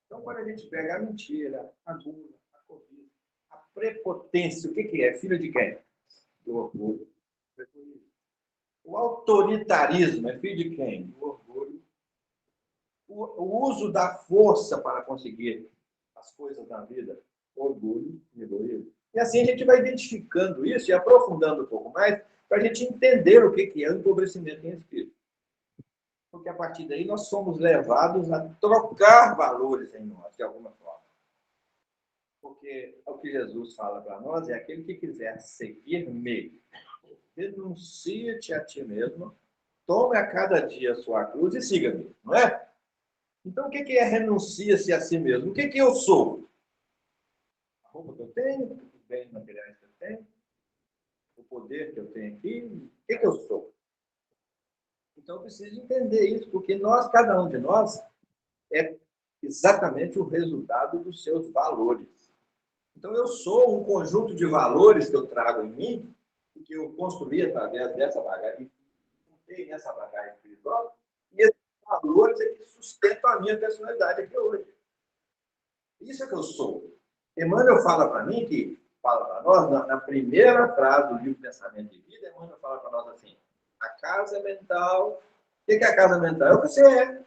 [SPEAKER 3] então, quando a gente pega a mentira, a gula, a cobiça, a prepotência, o que é? Filho de quem? Do orgulho. O autoritarismo é filho de quem? Do orgulho. O uso da força para conseguir as coisas na vida, orgulho e egoísmo. E assim a gente vai identificando isso e aprofundando um pouco mais para a gente entender o que é o empobrecimento em espírito. Porque a partir daí nós somos levados a trocar valores em nós, de alguma forma. Porque o que Jesus fala para nós é aquele que quiser seguir-me, renuncia-te a ti mesmo, tome a cada dia a sua cruz e siga-me, não é? Então, o que é renuncia-se a si mesmo? O que eu sou? A roupa que eu tenho, os bens materiais que eu tenho, o poder que eu tenho aqui, o que eu sou? Então, eu preciso entender isso, porque cada um de nós, é exatamente o resultado dos seus valores. Então, eu sou um conjunto de valores que eu trago em mim, e que eu construí através dessa bagagem, montei nessa bagagem espiritual, e esses valores é que sustentam a minha personalidade aqui hoje. Isso é que eu sou. Emmanuel fala para mim fala para nós, na primeira frase do livro Pensamento de Vida, Emmanuel fala para nós assim, a casa mental, o que é a casa mental? É o que você é.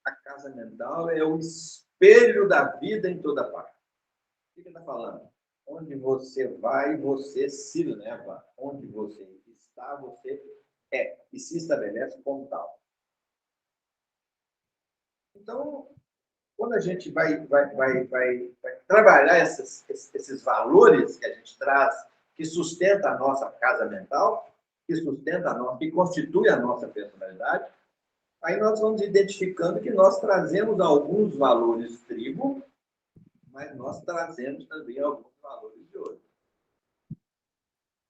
[SPEAKER 3] A casa mental é o espelho da vida em toda parte. O que ele está falando? Onde você vai, você se leva. Onde você está, você é. E se estabelece como tal. Então, quando a gente vai trabalhar esses valores que a gente traz, que sustenta a nossa casa mental, que constitui a nossa personalidade, aí nós vamos identificando que nós trazemos alguns valores tribo, mas nós trazemos também alguns valores de ouro.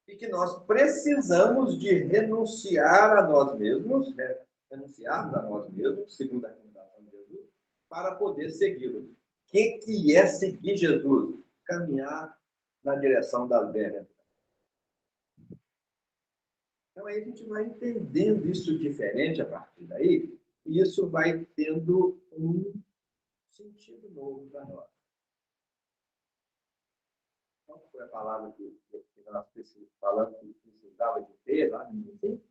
[SPEAKER 3] E que nós precisamos de renunciar a nós mesmos, né? Renunciarmos a nós mesmos, segundo a recomendação de Jesus, para poder segui-lo. O que é seguir Jesus? Caminhar na direção das velhas. Então, aí a gente vai entendendo isso diferente a partir daí, e isso vai tendo um sentido novo para nós. Qual foi a palavra que nós falamos que precisava de ter lá no início?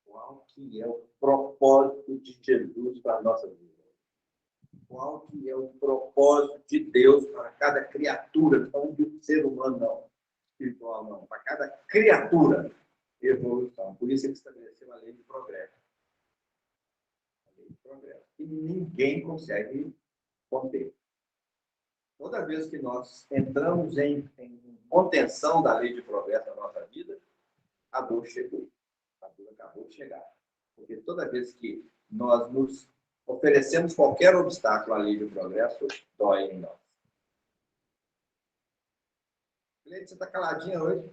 [SPEAKER 3] Qual que é o propósito de Jesus para a nossa vida? Qual que é o propósito de Deus para cada criatura, não de um ser humano, não, espiritual, não, para cada criatura, evolução. Por isso ele estabeleceu a lei de progresso. A lei de progresso. E ninguém consegue conter. Toda vez que nós entramos em contenção da lei de progresso na nossa vida, a dor chegou. A dor acabou de chegar. Porque toda vez que nós nos oferecemos qualquer obstáculo à lei do progresso, dói em nós. Leite, você está caladinha hoje?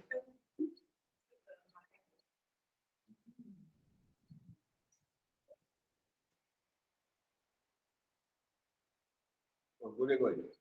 [SPEAKER 3] Orgulho e egoísmo.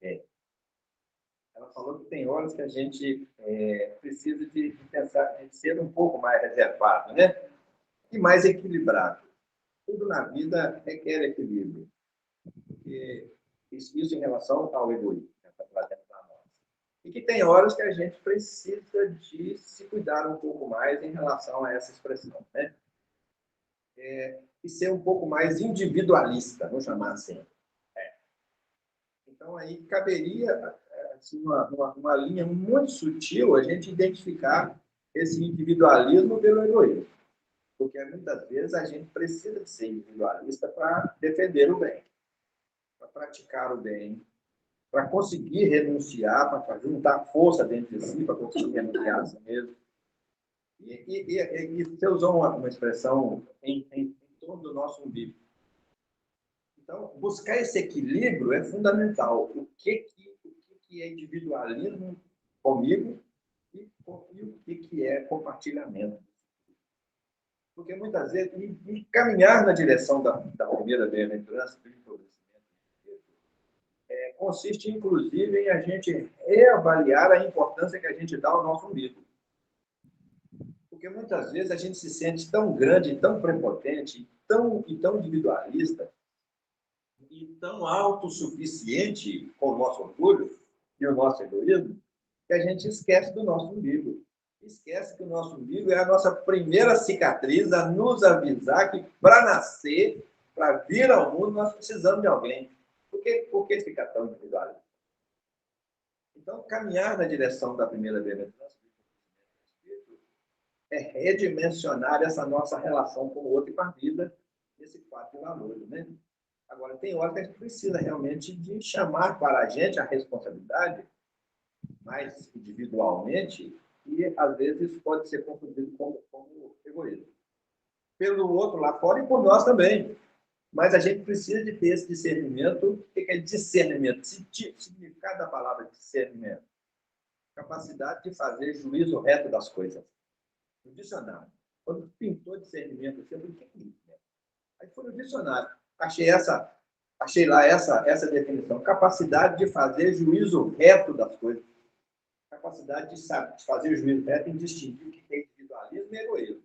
[SPEAKER 3] É. Ela falou que tem horas que a gente precisa de pensar, de ser um pouco mais reservado, né? E mais equilibrado. Tudo na vida requer equilíbrio. Porque isso em relação ao egoísmo, que está trazendo para nós. E que tem horas que a gente precisa de se cuidar um pouco mais em relação a essa expressão, né? E ser um pouco mais individualista, vamos chamar assim. Então, aí caberia assim, uma linha muito sutil a gente identificar esse individualismo pelo egoísmo. Porque muitas vezes a gente precisa de ser individualista para defender o bem, para praticar o bem, para conseguir renunciar, para juntar força dentro de si, para conseguir renunciar a si mesmo. E você usou uma expressão em torno do nosso umbigo. Então, buscar esse equilíbrio é fundamental. O que é individualismo comigo e o que é compartilhamento. Porque muitas vezes, caminhar na direção da primeira bem-aventurança, do empobrecimento, consiste, inclusive, em a gente reavaliar a importância que a gente dá ao nosso umbigo. Porque muitas vezes a gente se sente tão grande, tão prepotente, tão individualista, e tão autossuficiente com o nosso orgulho e o nosso egoísmo, que a gente esquece do nosso umbigo. Esquece que o nosso umbigo é a nossa primeira cicatriz a nos avisar que para nascer, para vir ao mundo, nós precisamos de alguém. Por que ficar tão individualista? Então, caminhar na direção da primeira bem-aventurança é redimensionar essa nossa relação com o outro e com a vida, esse quadro de valores, né? Agora, tem hora que a gente precisa realmente de chamar para a gente a responsabilidade, mais individualmente, e às vezes pode ser confundido como egoísmo. Pelo outro lá fora e por nós também. Mas a gente precisa de ter esse discernimento. O que é discernimento? O significado da palavra discernimento. Capacidade de fazer juízo reto das coisas. No dicionário. Quando pintou discernimento, eu falei, o que é isso? Aí foi no dicionário. Achei lá essa definição. Capacidade de fazer juízo reto das coisas. Capacidade de fazer juízo reto em distinguir o que é individualismo e egoísmo.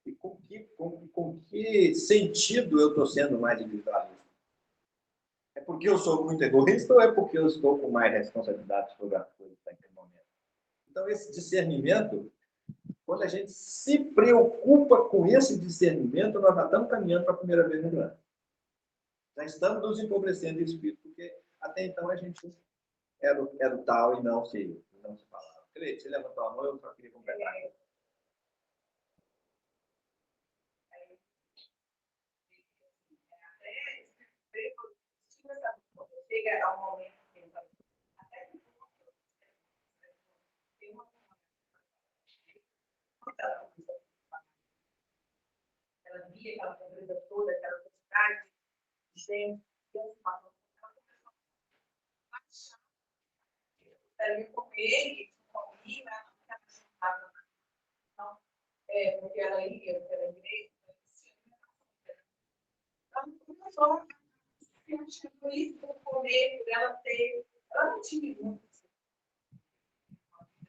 [SPEAKER 3] E com que sentido eu estou sendo mais individualista? É porque eu sou muito egoísta ou é porque eu estou com mais responsabilidade sobre as coisas naquele momento? Então, esse discernimento, quando a gente se preocupa com esse discernimento, nós já estamos caminhando para a primeira vez no ano. Já estamos nos empobrecendo em espírito, porque até então a gente era o tal e não se falava. Cleide, você levantou a mão, eu só queria completar.
[SPEAKER 4] Chega ao momento que até que ela via aquela pobreza toda, aquela quantidade de gente, ela comer, comia, não, porque ela ia pela igreja, ela começou achando isso por comer, por ela ter, ela não tinha muito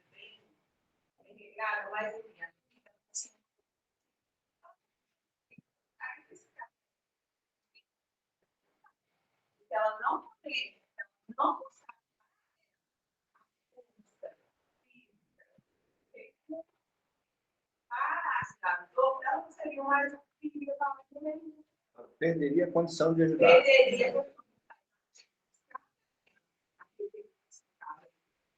[SPEAKER 4] bem regrada, mas assim, ela não tem, não consegue ela não seria mais um filho,
[SPEAKER 3] Perderia a condição de ajudar.
[SPEAKER 4] perderia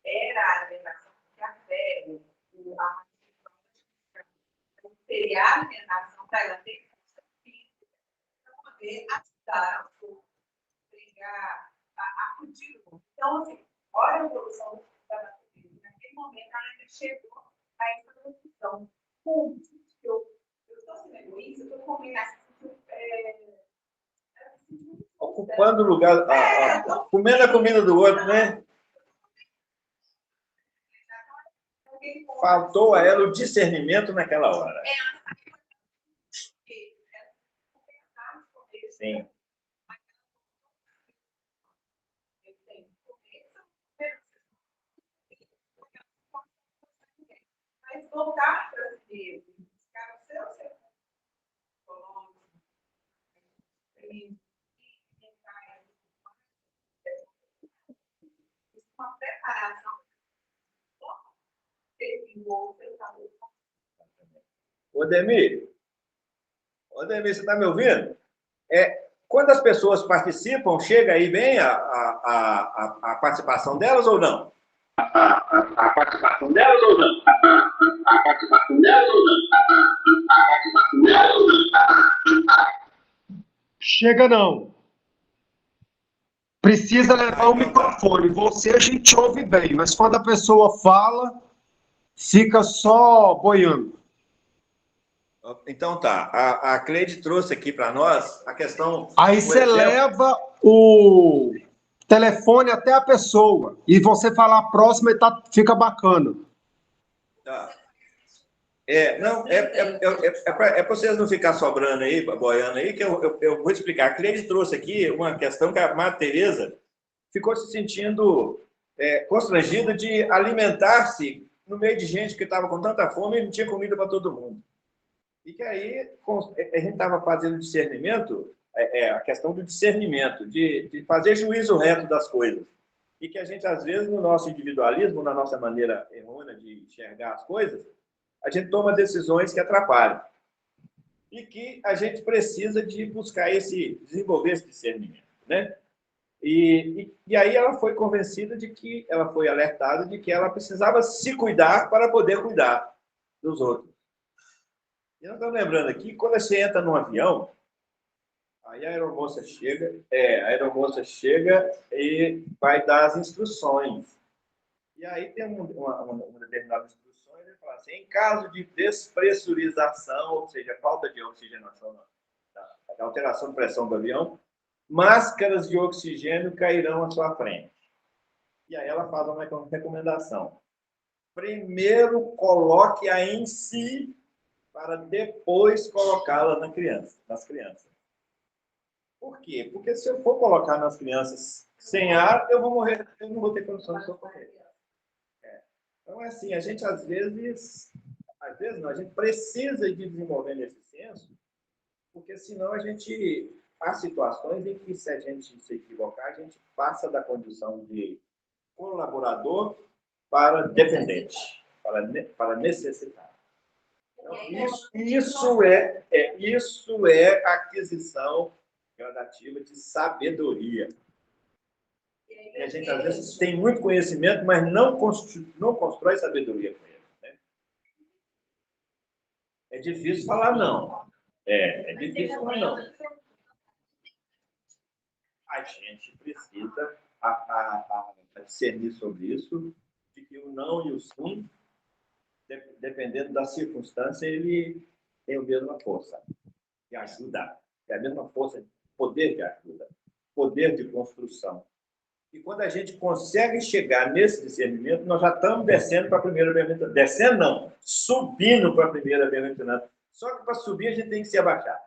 [SPEAKER 4] era a alimentação de café, seria a alimentação para ela ter física, para poder ajudar o brigar, acudir. Então, assim, olha a evolução da natureza. Naquele momento, ela ainda chegou a essa decisão. Eu estou sendo egoísta, eu estou comendo
[SPEAKER 3] ocupando o lugar, comendo a comida do outro, né? Faltou a ela o discernimento naquela hora. Sim.
[SPEAKER 4] Mas voltar para si, buscar o seu uma preparação.
[SPEAKER 3] Odemir, você está me ouvindo? Quando as pessoas participam, chega aí bem a participação delas ou não? A participação delas ou não? A participação delas ou não? A participação delas ou não?
[SPEAKER 6] Chega não. Precisa levar o microfone. Você a gente ouve bem, mas quando a pessoa fala, fica só boiando.
[SPEAKER 3] Então tá, a Cleide trouxe aqui para nós a questão...
[SPEAKER 6] Aí você leva o telefone até a pessoa e você falar próximo e fica bacana.
[SPEAKER 3] Tá. Para vocês não ficar sobrando aí, boiando aí, que eu vou explicar. A Cleide trouxe aqui uma questão que a Madre Teresa ficou se sentindo constrangida de alimentar-se no meio de gente que estava com tanta fome e não tinha comida para todo mundo. E que aí a gente estava fazendo discernimento, a questão do discernimento, de fazer juízo reto das coisas. E que a gente, às vezes, no nosso individualismo, na nossa maneira errônea de enxergar as coisas, a gente toma decisões que atrapalham. E que a gente precisa de buscar desenvolver esse discernimento, né? E aí ela foi convencida de que, ela foi alertada de que ela precisava se cuidar para poder cuidar dos outros. E nós estamos lembrando aqui, quando você entra num avião, Aí a aeromoça chega e vai dar as instruções. E aí tem uma determinada instrução, ele fala assim, em caso de despressurização, ou seja, falta de oxigenação, alteração de pressão do avião, máscaras de oxigênio cairão à sua frente. E aí ela faz uma recomendação. Primeiro, coloque-a em si, para depois colocá-la nas crianças. Por quê? Porque se eu for colocar nas crianças sem ar, eu vou morrer, eu não vou ter condição de socorrer. Então, assim, a gente às vezes não, a gente precisa de desenvolver nesse senso, porque senão há situações em que, se a gente se equivocar, a gente passa da condição de colaborador para dependente, para necessitar. Então, isso é aquisição gradativa de sabedoria. E a gente, às vezes, tem muito conhecimento, mas não constrói sabedoria com ele. Né? É difícil falar não. É difícil falar não. A gente precisa discernir sobre isso, de que o não e o sim, dependendo da circunstância, ele tem a mesma força de ajuda, é a mesma força, poder de ajuda, poder de construção. E quando a gente consegue chegar nesse discernimento, nós já estamos descendo para a primeira bem-aventurança. Descendo não, subindo para a primeira bem-aventurança. Só que para subir a gente tem que se abaixar.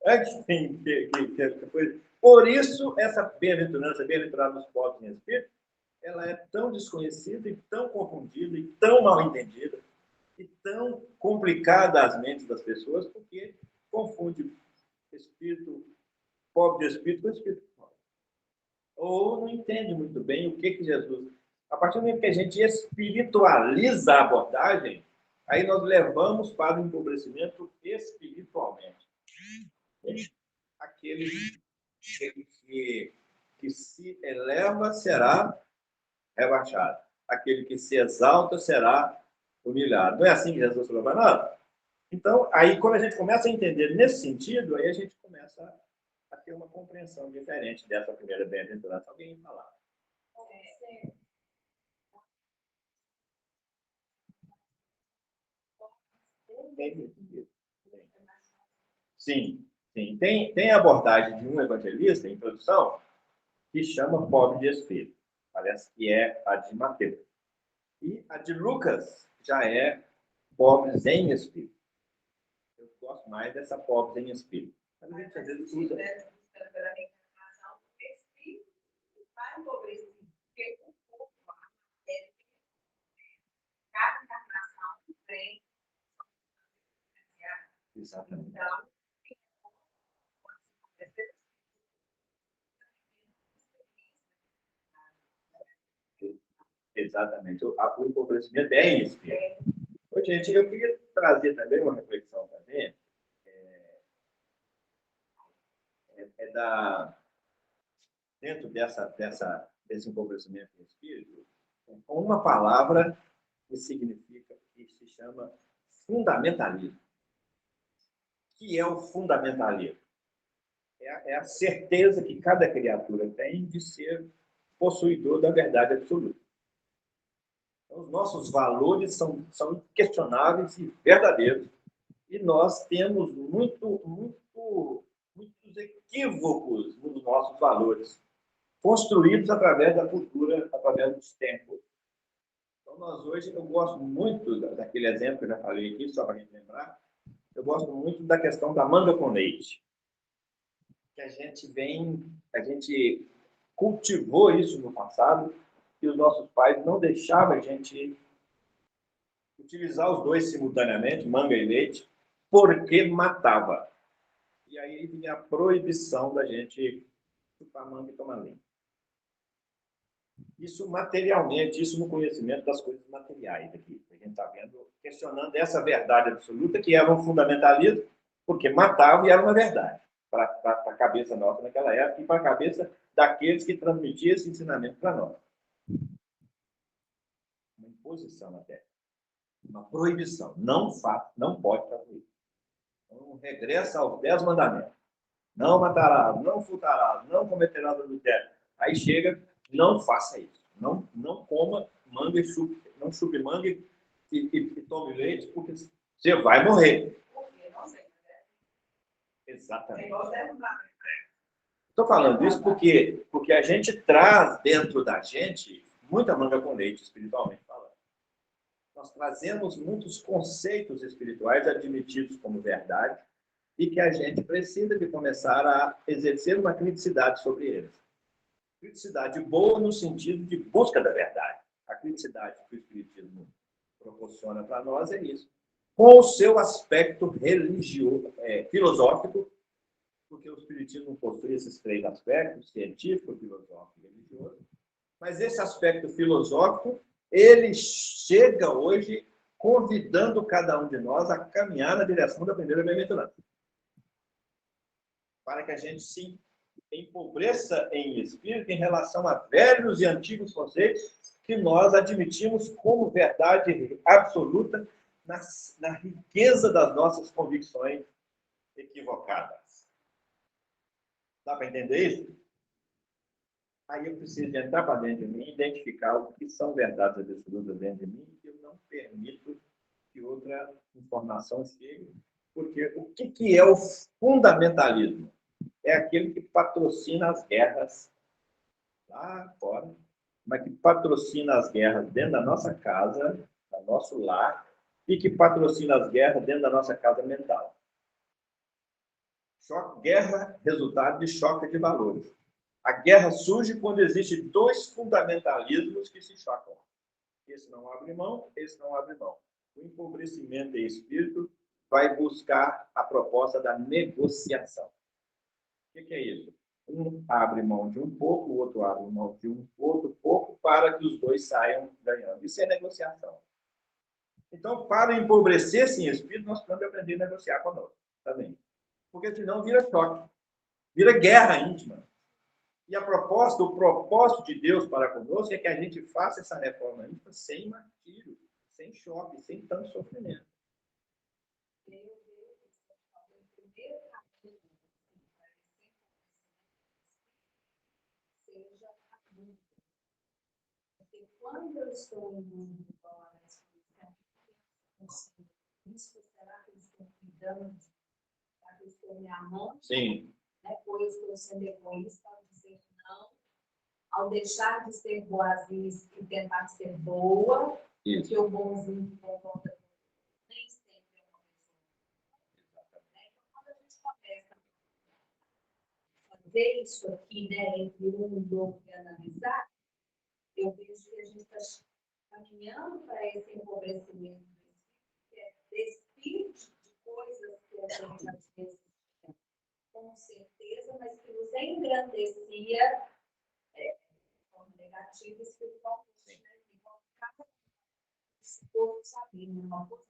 [SPEAKER 3] Antes tem que coisa. Por isso, essa bem-aventurança, bem-aventurada dos pobres em espírito, ela é tão desconhecida e tão confundida e tão mal entendida e tão complicada às mentes das pessoas, porque confunde espírito pobre de espírito com espírito pobre. Ou não entende muito bem o que Jesus... A partir do momento que a gente espiritualiza a abordagem, aí nós levamos para o empobrecimento espiritualmente. Aquele que se eleva será rebaixado. Aquele que se exalta será humilhado. Não é assim que Jesus falou para nós? Então, aí, quando a gente começa a entender nesse sentido, aí a gente começa a ter uma compreensão diferente dessa primeira bem-aventurança. Alguém falar? Sim, sim. Tem a abordagem de um evangelista, em introdução, que chama pobre de espírito. Parece que é a de Mateus. E a de Lucas já é pobres em espírito. Eu gosto mais dessa pobres em espírito. Mas a gente às vezes usa... Exatamente. Exatamente. O empobrecimento é em espírito. Ô, gente, eu queria trazer também uma reflexão também. Dentro desse empobrecimento em espírito, uma palavra que significa, que se chama fundamentalismo. O que é o fundamentalismo? É a certeza que cada criatura tem de ser possuidor da verdade absoluta. Então, os nossos valores são inquestionáveis e verdadeiros, e nós temos muitos equívocos nos nossos valores, construídos através da cultura, através dos tempos. Então, nós hoje, eu gosto muito daquele exemplo que eu já falei aqui, só para a gente lembrar, eu gosto muito da questão da manga com leite. Que a gente cultivou isso no passado, e os nossos pais não deixavam a gente utilizar os dois simultaneamente, manga e leite, porque matava. E aí vinha a proibição da gente chupar manga e tomar leite. Isso materialmente, isso no conhecimento das coisas materiais aqui, que a gente está vendo, questionando essa verdade absoluta, que era um fundamentalismo, porque matava e era uma verdade, para a cabeça nossa naquela época e para a cabeça daqueles que transmitiam esse ensinamento para nós. Uma imposição até. Uma proibição. Não pode fazer isso. Então, regressa aos 10 mandamentos. não matarás, não furtarás, não cometerás adultério. Aí chega, não faça isso. Não coma manga e chupe, não chupe manga e tome leite, porque você vai morrer. Exatamente. Estou falando isso porque a gente traz dentro da gente muita manga com leite, espiritualmente falando. Nós trazemos muitos conceitos espirituais admitidos como verdade e que a gente precisa de começar a exercer uma criticidade sobre eles. Criticidade boa no sentido de busca da verdade. A criticidade que o Espiritismo proporciona para nós é isso. Com o seu aspecto religioso, filosófico, porque o Espiritismo possui esses três aspectos, científico, filosófico e religioso. Mas esse aspecto filosófico, ele chega hoje convidando cada um de nós a caminhar na direção da primeira bem-aventurança. Para que a gente se empobreça em espírito em relação a velhos e antigos conceitos que nós admitimos como verdade absoluta na riqueza das nossas convicções equivocadas. Dá para entender isso? Aí eu preciso entrar para dentro de mim e identificar o que são verdades absolutas dentro de mim e eu não permito que outra informação chegue. Porque o que é o fundamentalismo? É aquele que patrocina as guerras lá fora, mas que patrocina as guerras dentro da nossa casa, do nosso lar, e que patrocina as guerras dentro da nossa casa mental. Guerra, resultado de choque de valores. A guerra surge quando existem dois fundamentalismos que se chocam. Esse não abre mão, esse não abre mão. O empobrecimento em espírito vai buscar a proposta da negociação. O que é isso? Um abre mão de um pouco, o outro abre mão de um outro pouco, para que os dois saiam ganhando. Isso é negociação. Então, para empobrecer-se em espírito, nós precisamos aprender a negociar conosco também. Porque senão vira choque, vira guerra íntima. E o propósito de Deus para conosco é que a gente faça essa reforma íntima sem martírio, sem choque, sem tanto sofrimento.
[SPEAKER 7] Porque quando eu estou indo embora, isso será que eu estou cuidando, será que eu estou me amando?
[SPEAKER 3] Sim.
[SPEAKER 7] Pois estou sendo egoísta ao dizer não, ao deixar de ser boazinha e tentar ser boa, porque o bonzinho comporta nem sempre é uma pessoa. Então, quando a gente começa a fazer isso aqui, entre um e outro e analisar, eu vejo que a gente está caminhando para esse empobrecimento, que é despir de coisas que a gente às vezes com certeza, mas que nos engrandecia como negativo espiritualmente. Então, cada corpo sabia, uma coisa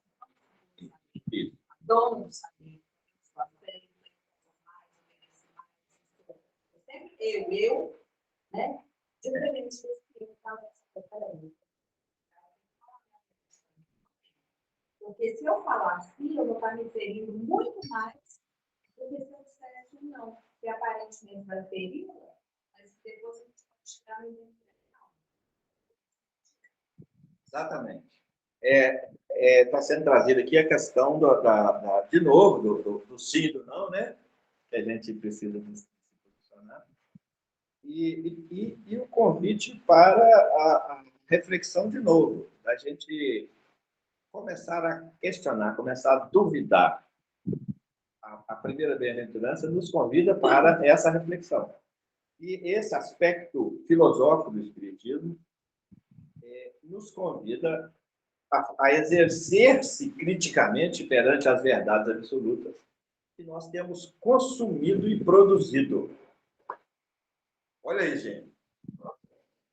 [SPEAKER 7] não sabia, dono sabia, sempre eu, diferente desse que eu estava preparando. Porque se eu falar assim, eu vou estar me ferindo muito mais do que se eu dissesse um não, que aparentemente vai ferir, mas depois a gente pode chegar no nível.
[SPEAKER 3] Exatamente. Está sendo trazida aqui a questão de novo do sim e do não, né? Que a gente precisa se posicionar. E o convite para a reflexão de novo, da gente começar a questionar, começar a duvidar. A primeira bem-aventurança nos convida para essa reflexão. E esse aspecto filosófico do Espiritismo nos convida a exercer-se criticamente perante as verdades absolutas que nós temos consumido e produzido. Olha aí, gente.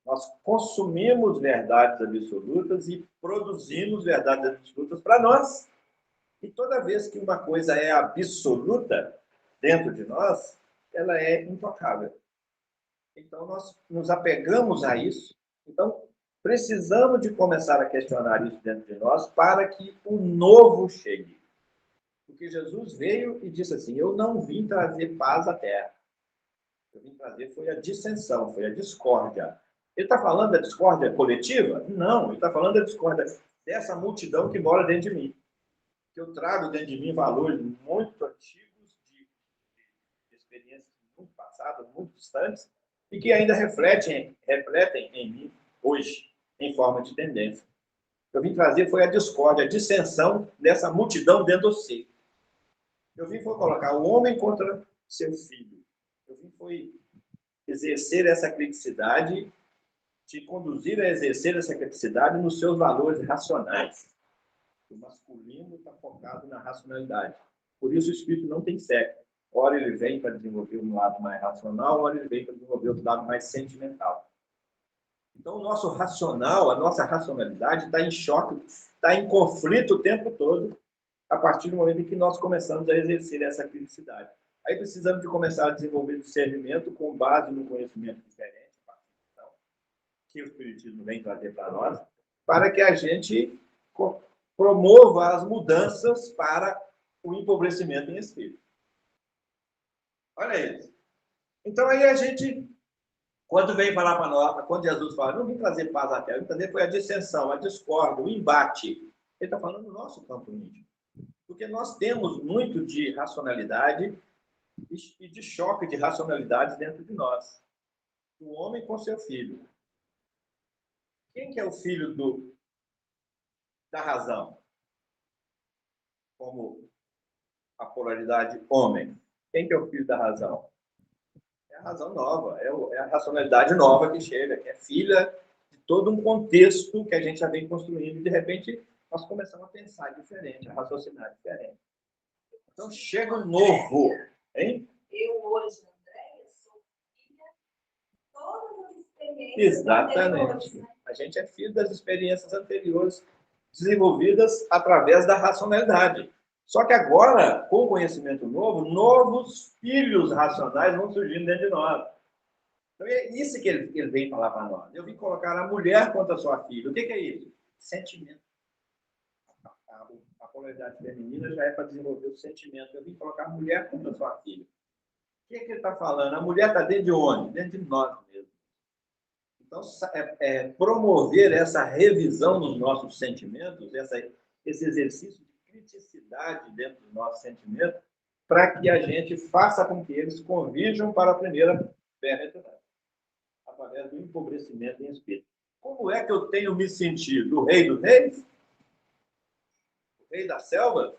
[SPEAKER 3] Nós consumimos verdades absolutas e produzimos verdades absolutas para nós. E toda vez que uma coisa é absoluta dentro de nós, ela é intocável. Então, nós nos apegamos a isso. Então, precisamos de começar a questionar isso dentro de nós para que o novo chegue. Porque Porque Jesus veio e disse assim, eu não vim trazer paz à terra. Eu vim trazer foi a dissensão, foi a discórdia. Ele está falando da discórdia coletiva? Não, ele está falando da discórdia dessa multidão que mora dentro de mim. Que eu trago dentro de mim valores muito antigos, de experiências muito passadas, muito distantes, e que ainda refletem em mim hoje, em forma de tendência. Eu vim trazer foi a discórdia, a dissensão dessa multidão dentro do ser. Eu vim foi colocar o homem contra seu filho. Eu vim foi exercer essa criticidade, te conduzir a exercer essa criticidade nos seus valores racionais. O masculino está focado na racionalidade. Por isso o espírito não tem sexo. Ora ele vem para desenvolver um lado mais racional, ora ele vem para desenvolver outro lado mais sentimental. Então o nosso racional, a nossa racionalidade está em choque, está em conflito o tempo todo, a partir do momento em que nós começamos a exercer essa criticidade. Aí precisamos de começar a desenvolver discernimento com base no conhecimento diferente, que o Espiritismo vem trazer para nós, para que a gente promova as mudanças para o empobrecimento em espírito. Olha isso. Então aí a gente, quando vem falar para nós, quando Jesus fala, não vim trazer paz à terra, vim trazer foi a dissensão, a discórdia, o embate. Ele está falando do nosso campo íntimo. Porque nós temos muito de racionalidade e de choque de racionalidade dentro de nós. O homem com seu filho. Quem que é o filho da razão? Como a polaridade homem. Quem que é o filho da razão? É a razão nova, é a racionalidade nova que chega, que é filha de todo um contexto que a gente já vem construindo e, de repente, nós começamos a pensar diferente, a raciocinar diferente. Então, chega um novo, hein?
[SPEAKER 7] Eu hoje, Andréia, sou filha de todas as experiências
[SPEAKER 3] Exatamente.
[SPEAKER 7] anteriores, né?
[SPEAKER 3] A gente é filho das experiências anteriores desenvolvidas através da racionalidade. Só que agora, com o conhecimento novo, novos filhos racionais vão surgindo dentro de nós. Então, é isso que ele vem falar para nós. Eu vim colocar a mulher contra a sua filha. O que é isso? Sentimento. A polaridade feminina já é para desenvolver o sentimento. Eu vim colocar a mulher contra a sua filha. O que ele está falando? A mulher está dentro de onde? Dentro de nós mesmos. Então, promover essa revisão dos nossos sentimentos, esse exercício de criticidade dentro dos nossos sentimentos, para que a gente faça com que eles convirjam para a primeira bem-aventurança, através do empobrecimento em espírito. Como é que eu tenho me sentido? O rei dos reis? O rei da selva?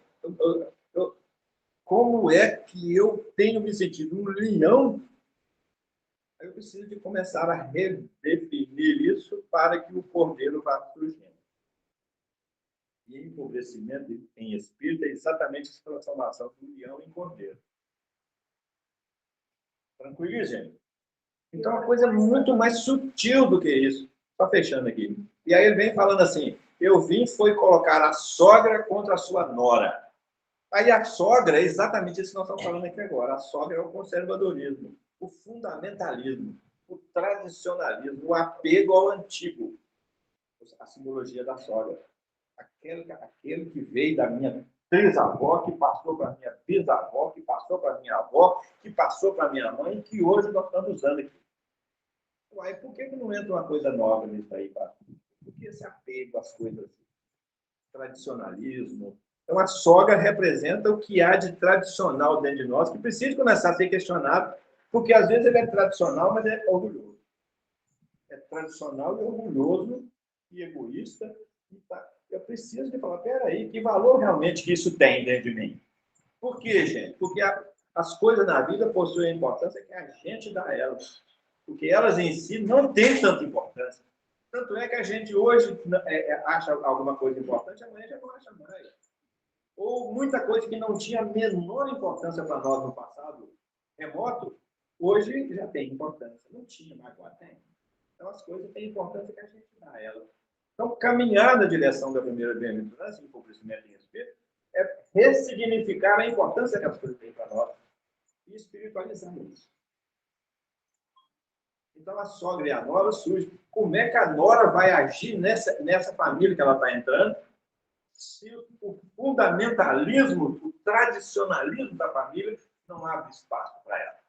[SPEAKER 3] Como é que eu tenho me sentido? Um leão? Eu preciso de começar a redefinir isso para que o cordeiro vá surgindo. E empobrecimento em espírito é exatamente essa transformação do leão em cordeiro. Tranquilo, gente? Então, é uma coisa muito mais sutil do que isso. Só fechando aqui. E aí ele vem falando assim, eu vim foi colocar a sogra contra a sua nora. Aí a sogra é exatamente isso que nós estamos falando aqui agora. A sogra é o conservadorismo, o fundamentalismo, o tradicionalismo, o apego ao antigo. A simbologia da sogra. Aquele que veio da minha trisavó, que passou para a minha bisavó, que passou para a minha avó, que passou para a minha mãe, e que hoje nós estamos usando aqui. Uai, por que não entra uma coisa nova nisso aí? Por que esse apego às coisas? Tradicionalismo. Então, a sogra representa o que há de tradicional dentro de nós, que precisa começar a ser questionado, porque às vezes ele é tradicional, mas é orgulhoso. É tradicional e orgulhoso e egoísta. Eu preciso de falar, peraí, que valor realmente que isso tem dentro de mim? Por quê, gente? Porque as coisas na vida possuem a importância que a gente dá a elas. Porque elas em si não têm tanta importância. Tanto é que a gente hoje acha alguma coisa importante, amanhã já não acha mais. Ou muita coisa que não tinha a menor importância para nós no passado remoto, hoje já tem importância. Não tinha, mas agora tem. Então, as coisas têm importância que a gente dá a elas. Então, caminhar na direção da primeira bem-aventurança, empobrecimento em espírito, é ressignificar a importância que as coisas têm para nós e espiritualizar isso. Então, a sogra e a nora surgem. Como é que a nora vai agir nessa família que ela está entrando? se o fundamentalismo, o tradicionalismo da família não abre espaço para ela.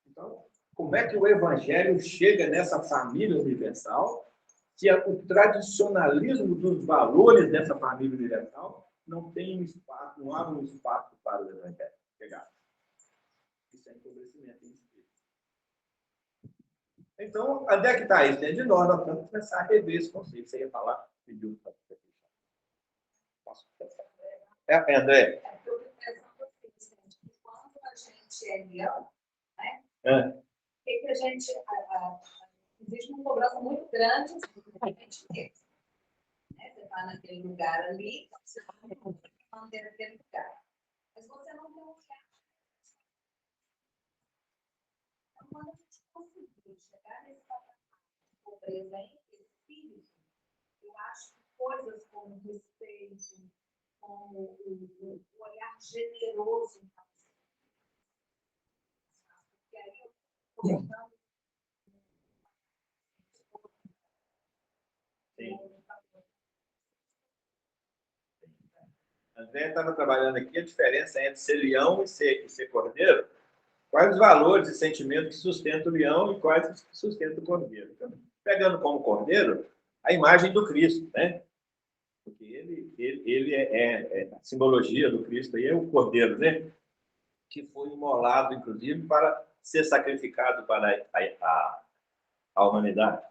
[SPEAKER 3] Então, como é que o evangelho chega nessa família universal se o tradicionalismo dos valores dessa família universal não tem um espaço, não abre um espaço para o evangelho chegar? Isso é empobrecimento em espírito. Então, onde é que está isso? Dentro de nós vamos começar a rever esse conceito. Você ia falar? Pediu para você. André.
[SPEAKER 7] É porque eu fico pensando assim, que quando a gente é leão, né? Que a gente. Existe uma cobrança muito grande do gente mesmo. Né? Você está naquele lugar ali, você não tem manter aquele lugar. Mas você não tem um lugar. Então, quando a gente conseguir chegar nesse patamar de pobreza em espírito, eu acho que coisas como respeito, como o olhar generoso, porque aí eu estou voltando.
[SPEAKER 3] André estava trabalhando aqui a diferença entre ser leão e ser cordeiro. Quais os valores e sentimentos que sustentam o leão e quais que sustentam o cordeiro? Então, pegando como cordeiro a imagem do Cristo, né? Porque ele é a simbologia do Cristo, aí é o cordeiro, né? Que foi imolado, inclusive, para ser sacrificado para a humanidade.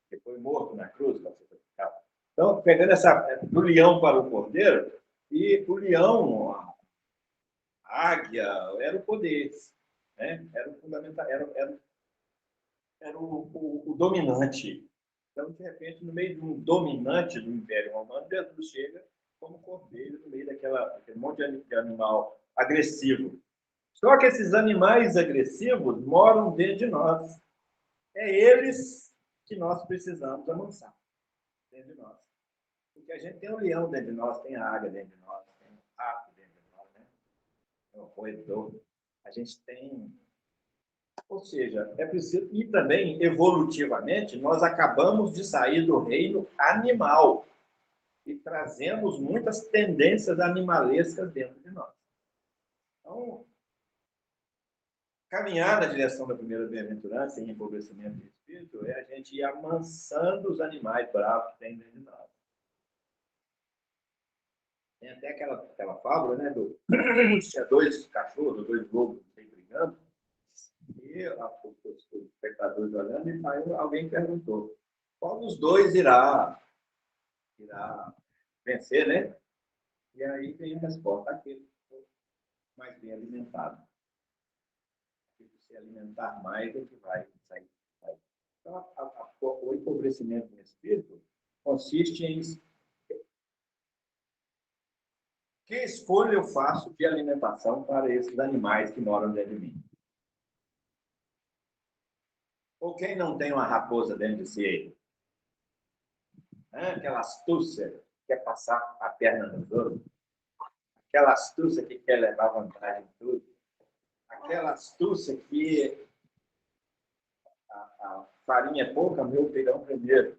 [SPEAKER 3] Que foi morto na cruz para ser sacrificado. Então, pegando do leão para o cordeiro, e o leão, a águia, era o poder, né? Era o fundamental, era o dominante. Então, de repente, no meio de um dominante do Império Romano, Jesus chega como cordeiro no meio daquele monte de animal agressivo. Só que esses animais agressivos moram dentro de nós. É eles que nós precisamos amansar dentro de nós. Porque a gente tem um leão dentro de nós, tem a águia dentro de nós, tem um rato dentro de nós, né? Tem um roedor. A gente tem... Ou seja, é preciso... E também, evolutivamente, nós acabamos de sair do reino animal e trazemos muitas tendências animalescas dentro de nós. Então, caminhar na direção da primeira bem-aventurança em empobrecimento de espírito é a gente ir amansando os animais bravos que tem dentro de nós. Tem até aquela fábula, né? Tinha dois cachorros, dois lobos brigando, e os espectadores olhando, e aí alguém perguntou: qual dos dois irá vencer, né? E aí vem a resposta: aquele que for mais bem alimentado. Se se alimentar mais, é que vai sair. Então, o empobrecimento do espírito consiste em que escolha eu faço de alimentação para esses animais que moram dentro de mim. Ou quem não tem uma raposa dentro de si? Aquela astúcia que quer passar a perna nos outros. Aquela astúcia que quer levar vantagem em tudo. Aquela astúcia que a farinha é pouca, meu pirão primeiro.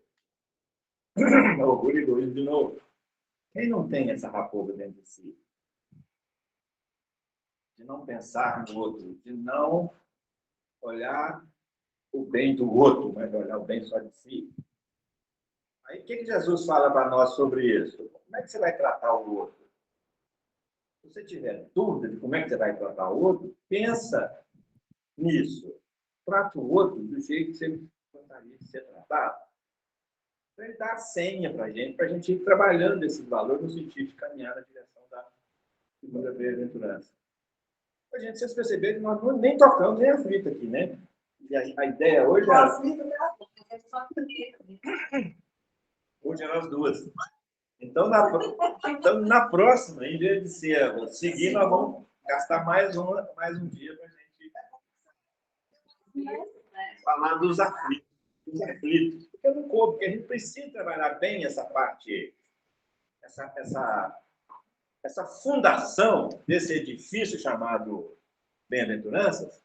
[SPEAKER 3] Orgulho e egoísmo de novo. Quem não tem essa raposa dentro de si? De não pensar no outro, de não olhar o bem do outro, mas olhar o bem só de si. Aí, o que Jesus fala para nós sobre isso? Como é que você vai tratar o outro? Se você tiver dúvida de como é que você vai tratar o outro, pensa nisso. Trata o outro do jeito que você gostaria de ser tratado. Então, ele dá a senha para a gente ir trabalhando esses valores no sentido de caminhar na direção da segunda bem-aventurança. A gente, vocês perceberam que nós nem tocamos nem a frita aqui, né? E a ideia hoje hoje eram as duas. Então, na próxima, em vez de ser seguir, nós vamos gastar mais um dia para a gente falar dos aflitos. Porque não coube, porque a gente precisa trabalhar bem essa parte, essa fundação desse edifício chamado Bem-aventuranças,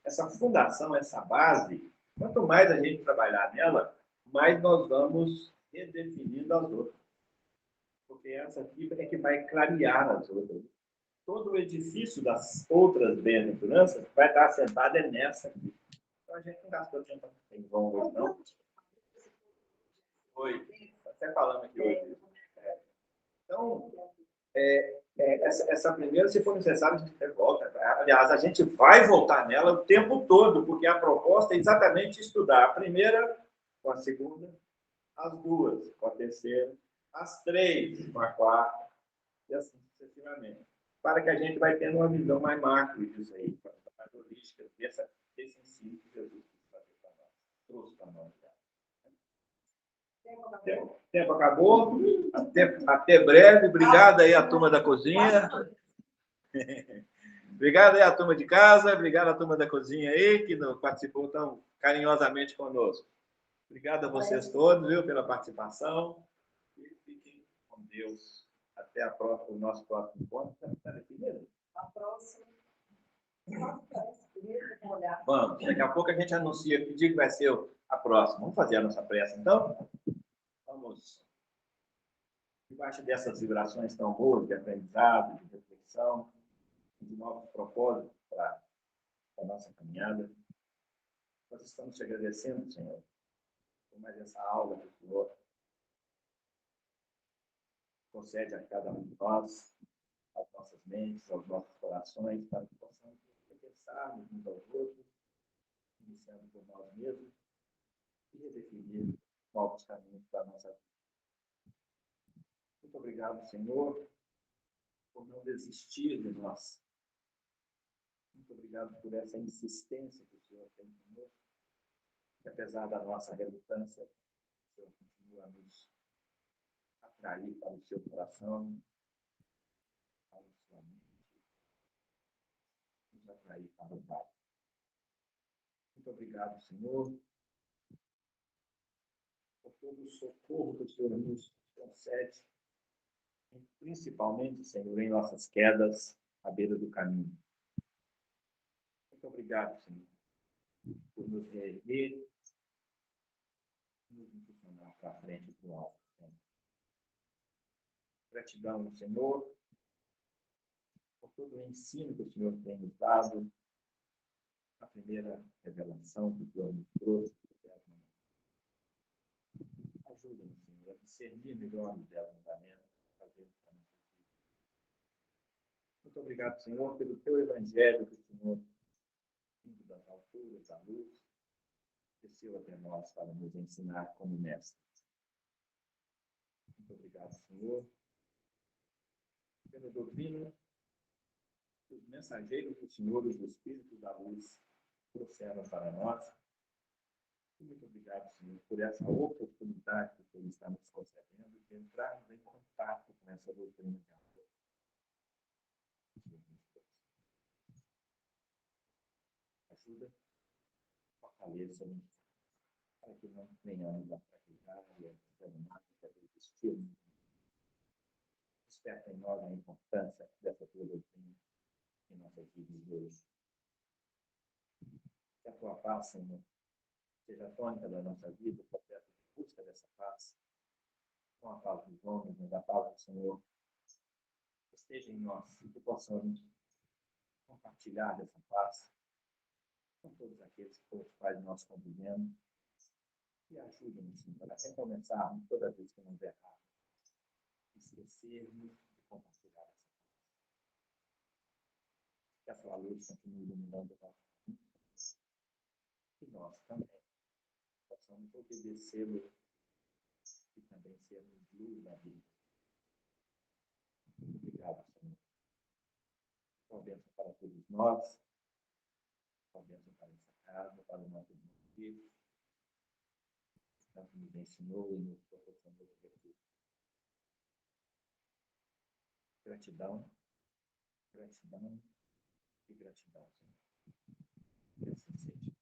[SPEAKER 3] essa fundação, essa base. Quanto mais a gente trabalhar nela, mais nós vamos redefinindo as outras. porque essa aqui é que vai clarear as outras. Todo o edifício das outras bem-aventuranças vai estar assentado nessa aqui. Então, a gente não gastou tempo em vão hoje, não. Foi. Até falando aqui hoje. Então, essa primeira, se for necessário, a gente volta. Aliás, a gente vai voltar nela o tempo todo, porque a proposta é exatamente estudar a primeira com a segunda, as duas com a terceira, as três com a quarta, e assim sucessivamente. Para que a gente vai tendo uma visão mais macro disso aí, mais holística, desse ensino que Jesus trouxe para nós. O tempo acabou. Até breve. Obrigado aí à turma da cozinha. Obrigado aí à turma de casa. Obrigado à turma da cozinha aí, que participou tão carinhosamente conosco. Obrigado a vocês todos, viu, pela participação. E fiquem com Deus. Até o nosso próximo encontro.
[SPEAKER 2] A próxima.
[SPEAKER 3] Vamos, daqui a pouco a gente anuncia que dia que vai ser a próxima. Vamos fazer a nossa prece, então? Vamos, debaixo dessas vibrações tão boas de aprendizado, de reflexão, de novos propósitos para a nossa caminhada. Nós estamos te agradecendo, Senhor, por mais essa aula que o Senhor concede a cada um de nós, às nossas mentes, aos nossos corações, para que possamos pensarmos uns aos outros, iniciando por nós mesmos, e redefinir novos caminhos para a nossa vida. Muito obrigado, Senhor, por não desistir de nós. Muito obrigado por essa insistência que o Senhor tem conosco. Que, apesar da nossa relutância, o Senhor continua a nos atrair para o seu coração, para a sua mente, nos atrair para o Pai. Muito obrigado, Senhor, por todo o socorro que o Senhor nos concede, principalmente, Senhor, em nossas quedas à beira do caminho. Muito obrigado, Senhor, por nos reerguer, nos impulsionar para a frente do alto. Gratidão, Senhor, por todo o ensino que o Senhor tem nos dado, a primeira revelação que o Senhor nos trouxe. Ajuda-nos, Senhor, a discernir melhor os 10 mandamentos, fazer para nossa vida. Muito obrigado, Senhor, pelo teu evangelho que o Senhor, vindo das alturas, da luz, desceu até nós para nos ensinar como mestre. Muito obrigado, Senhor, pela doutrina, os mensageiros do Senhor, os Espíritos da Luz, trouxeram para nós. E muito obrigado, Senhor, por essa oportunidade que o Senhor está nos concedendo de entrarmos em contato com essa doutrina de amor. Ajuda, fortaleça-nos, para que não venhamos a fraquejar e a desanimar, a desistir. Desperta em nós a importância dessa tua doutrina em nossas vidas de hoje. Que a tua paz, Senhor, seja a tônica da nossa vida, processo de busca dessa paz, com a paz dos homens, mas a paz do Senhor esteja em nós e que possamos compartilhar dessa paz com todos aqueles com os quais nós convivemos e ajude-nos, Senhor, a recomeçarmos toda vez que nos errarmos, esquecermos de compartilhar essa paz. Que a sua luz continue iluminando o nosso caminho e nós também possamos obedecê-lo e também sermos luz na vida. Muito obrigado, Senhor. Uma bênção para todos nós, uma bênção para essa casa, para o nosso filho, que tanto nos ensinou e nos proporcionou recursos. Gratidão, gratidão e gratidão, Senhor. Que assim seja.